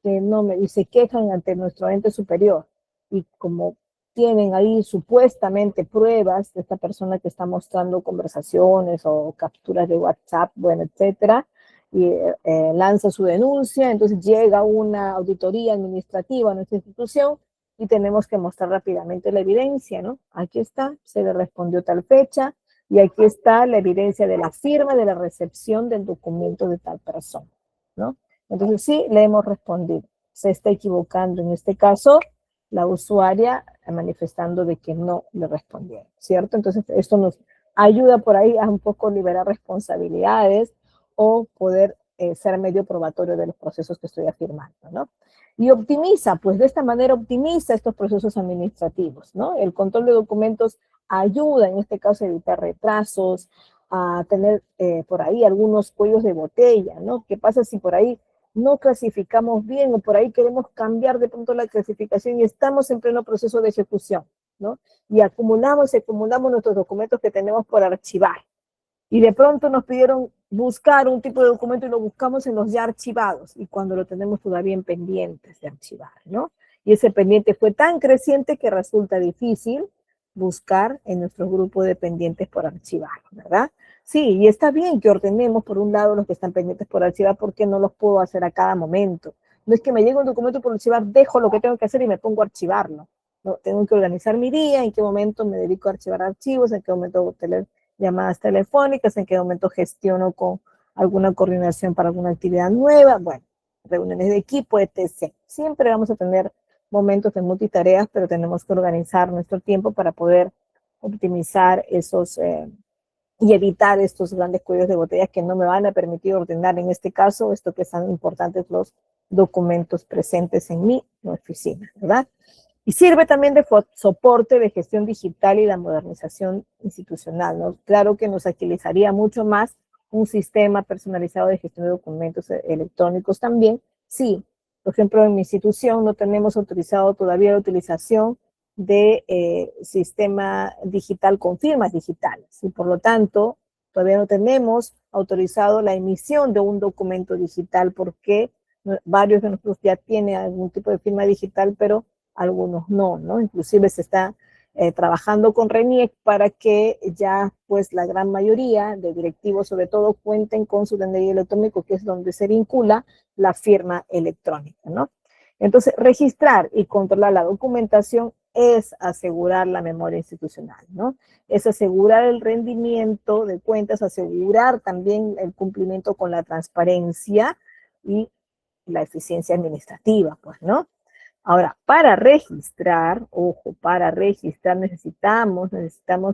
que no me, y se quejan ante nuestro ente superior. Y como tienen ahí supuestamente pruebas de esta persona que está mostrando conversaciones o capturas de WhatsApp, bueno, etcétera, y lanza su denuncia, entonces llega una auditoría administrativa a nuestra institución y tenemos que mostrar rápidamente la evidencia, ¿no? Aquí está, se le respondió tal fecha y aquí está la evidencia de la firma de la recepción del documento de tal persona, ¿no? Entonces sí, le hemos respondido. Se está equivocando en este caso la usuaria manifestando de que no le respondieron, ¿cierto? Entonces esto nos ayuda por ahí a un poco liberar responsabilidades o poder ser medio probatorio de los procesos que estoy afirmando, ¿no? Y optimiza, pues de esta manera optimiza estos procesos administrativos, ¿no? El control de documentos ayuda en este caso a evitar retrasos, a tener por ahí algunos cuellos de botella, ¿no? ¿Qué pasa si por ahí no clasificamos bien o por ahí queremos cambiar de pronto la clasificación y estamos en pleno proceso de ejecución, ¿no? Y acumulamos nuestros documentos que tenemos por archivar. Y de pronto nos pidieron buscar un tipo de documento y lo buscamos en los ya archivados y cuando lo tenemos todavía en pendientes de archivar, ¿no? Y ese pendiente fue tan creciente que resulta difícil buscar en nuestro grupo de pendientes por archivar, ¿verdad? Sí, y está bien que ordenemos por un lado los que están pendientes por archivar porque no los puedo hacer a cada momento. No es que me llegue un documento por archivar, dejo lo que tengo que hacer y me pongo a archivarlo. No, tengo que organizar mi día, en qué momento me dedico a archivar archivos, en qué momento hago llamadas telefónicas, en qué momento gestiono con alguna coordinación para alguna actividad nueva, bueno, reuniones de equipo, etc. Siempre vamos a tener momentos de multitareas, pero tenemos que organizar nuestro tiempo para poder optimizar esos y evitar estos grandes cuellos de botellas que no me van a permitir ordenar, en este caso, esto que son importantes los documentos presentes en mi oficina, ¿verdad? Y sirve también de soporte de gestión digital y la modernización institucional, ¿no? Claro que nos agilizaría mucho más un sistema personalizado de gestión de documentos electrónicos también. Sí, por ejemplo, en mi institución no tenemos autorizado todavía la utilización de sistema digital con firmas digitales y por lo tanto todavía no tenemos autorizado la emisión de un documento digital porque varios de nosotros ya tienen algún tipo de firma digital, pero algunos no, ¿no? Inclusive se está trabajando con RENIEC para que ya pues la gran mayoría de directivos sobre todo cuenten con su DNI electrónico, que es donde se vincula la firma electrónica, ¿no? Entonces, registrar y controlar la documentación es asegurar la memoria institucional, ¿no? Es asegurar el rendimiento de cuentas, asegurar también el cumplimiento con la transparencia y la eficiencia administrativa, pues, ¿no? Ahora, para registrar, ojo, para registrar necesitamos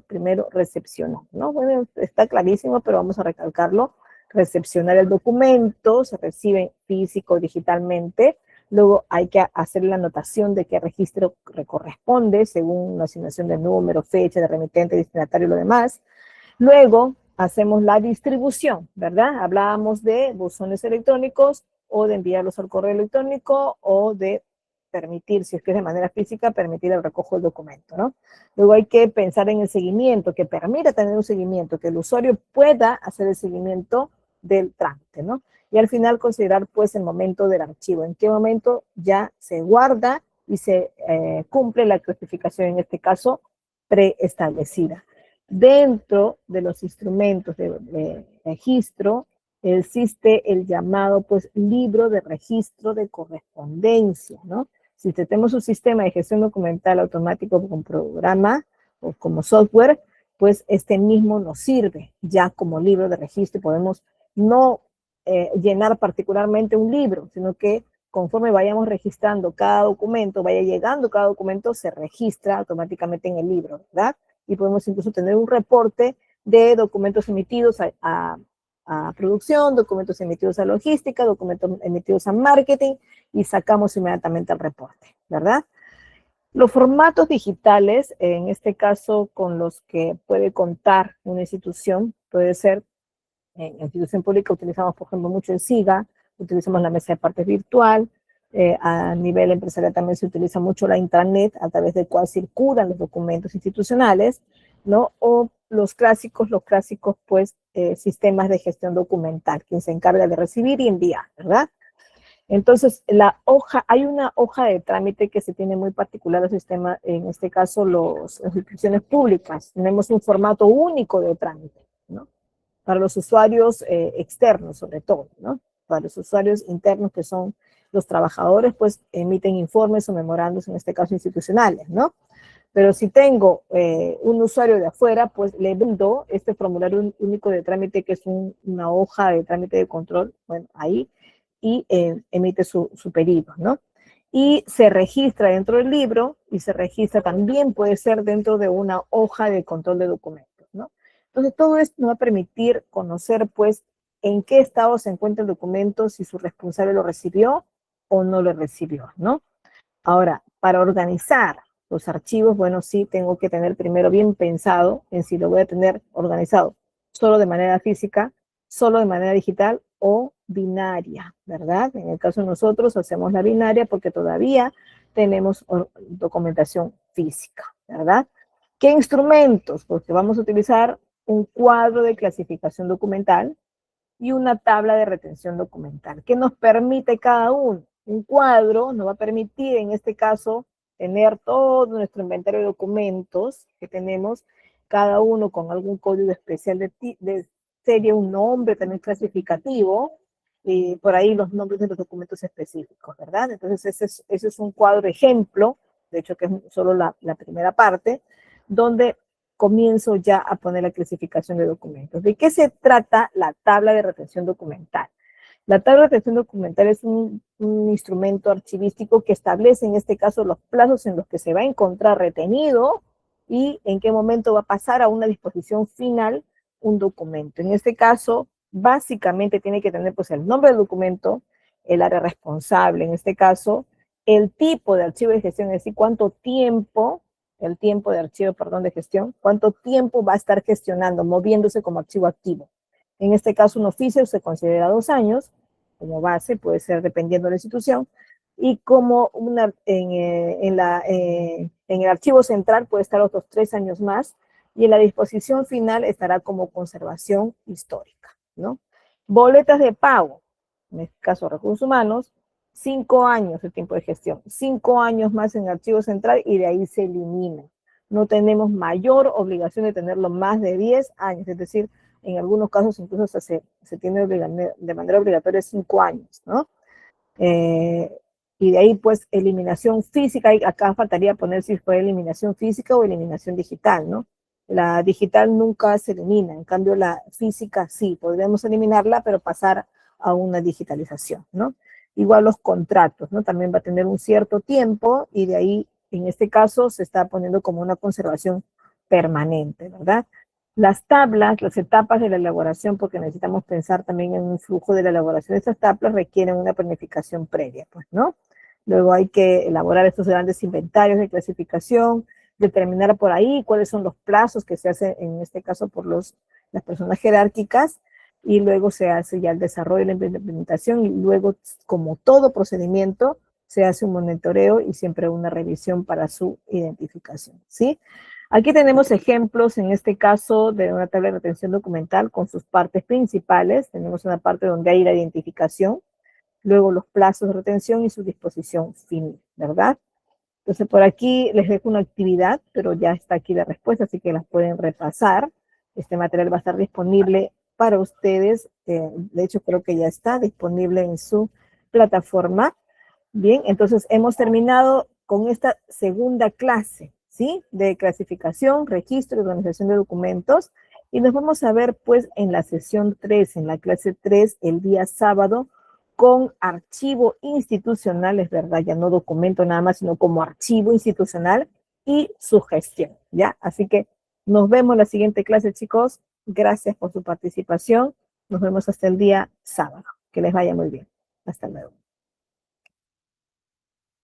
primero recepcionar, ¿no? Bueno, está clarísimo, pero vamos a recalcarlo. Recepcionar el documento, se recibe físico o digitalmente. Luego hay que hacer la anotación de qué registro corresponde, según la asignación del número, fecha, de remitente, destinatario y lo demás. Luego hacemos la distribución, ¿verdad? Hablábamos de buzones electrónicos o de enviarlos al correo electrónico o de permitir, si es que es de manera física, permitir el recojo del documento, ¿no? Luego hay que pensar en el seguimiento, que permita tener un seguimiento, que el usuario pueda hacer el seguimiento del trámite, ¿no? Y al final considerar, pues, el momento del archivo, en qué momento ya se guarda y se cumple la clasificación, en este caso, preestablecida. Dentro de los instrumentos de registro, existe el llamado, pues, libro de registro de correspondencia, ¿no? Si tenemos un sistema de gestión documental automático con programa o como software, pues este mismo nos sirve ya como libro de registro. Podemos no llenar particularmente un libro, sino que conforme vayamos registrando cada documento, vaya llegando cada documento, se registra automáticamente en el libro, ¿verdad? Y podemos incluso tener un reporte de documentos emitidos a producción, documentos emitidos a logística, documentos emitidos a marketing, y sacamos inmediatamente el reporte, ¿verdad? Los formatos digitales, en este caso con los que puede contar una institución, puede ser, en institución pública utilizamos, por ejemplo, mucho el SIGA, utilizamos la mesa de partes virtual, a nivel empresarial también se utiliza mucho la intranet, a través del cual circulan los documentos institucionales, ¿no? O los clásicos, pues, sistemas de gestión documental, quien se encarga de recibir y enviar, ¿verdad? Entonces, hay una hoja de trámite que se tiene muy particular al sistema, en este caso las instituciones públicas. Tenemos un formato único de trámite, ¿no? Para los usuarios externos, sobre todo, ¿no? Para los usuarios internos, que son los trabajadores, pues emiten informes o memorandos, en este caso institucionales, ¿no? Pero si tengo un usuario de afuera, pues le vendo este formulario único de trámite, que es una hoja de trámite de control, bueno, ahí, y emite su pedido, ¿no? Y se registra dentro del libro, y se registra también, puede ser dentro de una hoja de control de documentos, ¿no? Entonces, todo esto nos va a permitir conocer, pues, en qué estado se encuentra el documento, si su responsable lo recibió o no lo recibió, ¿no? Ahora, para organizar los archivos, bueno, sí tengo que tener primero bien pensado en si lo voy a tener organizado solo de manera física, solo de manera digital o binaria, ¿verdad? En el caso de nosotros hacemos la binaria porque todavía tenemos documentación física, ¿verdad? ¿Qué instrumentos? Porque vamos a utilizar un cuadro de clasificación documental y una tabla de retención documental. ¿Qué nos permite cada uno? Un cuadro nos va a permitir, en este caso, tener todo nuestro inventario de documentos que tenemos, cada uno con algún código especial de serie, un nombre también clasificativo, y por ahí los nombres de los documentos específicos, ¿verdad? Entonces ese es un cuadro ejemplo, de hecho que es solo la primera parte, donde comienzo ya a poner la clasificación de documentos. ¿De qué se trata la tabla de retención documental? La tabla de retención documental es un instrumento archivístico que establece en este caso los plazos en los que se va a encontrar retenido y en qué momento va a pasar a una disposición final un documento. En este caso, básicamente tiene que tener pues el nombre del documento, el área responsable, en este caso, el tipo de archivo de gestión, es decir, cuánto tiempo, el tiempo de archivo, perdón, de gestión, cuánto tiempo va a estar gestionando, moviéndose como archivo activo. En este caso, un oficio se considera 2 años, como base, puede ser dependiendo de la institución, y como en el archivo central puede estar otros 3 años más, y en la disposición final estará como conservación histórica, ¿no? Boletas de pago, en este caso recursos humanos, 5 años de tiempo de gestión, 5 años más en el archivo central y de ahí se elimina. No tenemos mayor obligación de tenerlo más de 10 años, es decir, en algunos casos incluso se tiene de manera obligatoria 5 años, ¿no? Y de ahí pues eliminación física, y acá faltaría poner si fue eliminación física o eliminación digital, ¿no? La digital nunca se elimina, en cambio la física sí, podríamos eliminarla, pero pasar a una digitalización, ¿no? Igual los contratos, ¿no? También va a tener un cierto tiempo y de ahí, en este caso, se está poniendo como una conservación permanente, ¿verdad? Las tablas, las etapas de la elaboración, porque necesitamos pensar también en un flujo de la elaboración de estas tablas, requieren una planificación previa, pues, ¿no? Luego hay que elaborar estos grandes inventarios de clasificación, determinar por ahí cuáles son los plazos que se hacen, en este caso, por las personas jerárquicas, y luego se hace ya el desarrollo y la implementación, y luego, como todo procedimiento, se hace un monitoreo y siempre una revisión para su identificación, ¿sí? Aquí tenemos ejemplos, en este caso, de una tabla de retención documental con sus partes principales. Tenemos una parte donde hay la identificación, luego los plazos de retención y su disposición final, ¿verdad? Entonces, por aquí les dejo una actividad, pero ya está aquí la respuesta, así que las pueden repasar. Este material va a estar disponible para ustedes. De hecho, creo que ya está disponible en su plataforma. Bien, entonces hemos terminado con esta segunda clase, ¿sí? De clasificación, registro y organización de documentos. Y nos vamos a ver, pues, en la sesión 3, en la clase 3, el día sábado, con archivo institucional, es verdad, ya no documento nada más, sino como archivo institucional y su gestión, ¿ya? Así que nos vemos en la siguiente clase, chicos. Gracias por su participación. Nos vemos hasta el día sábado. Que les vaya muy bien. Hasta luego.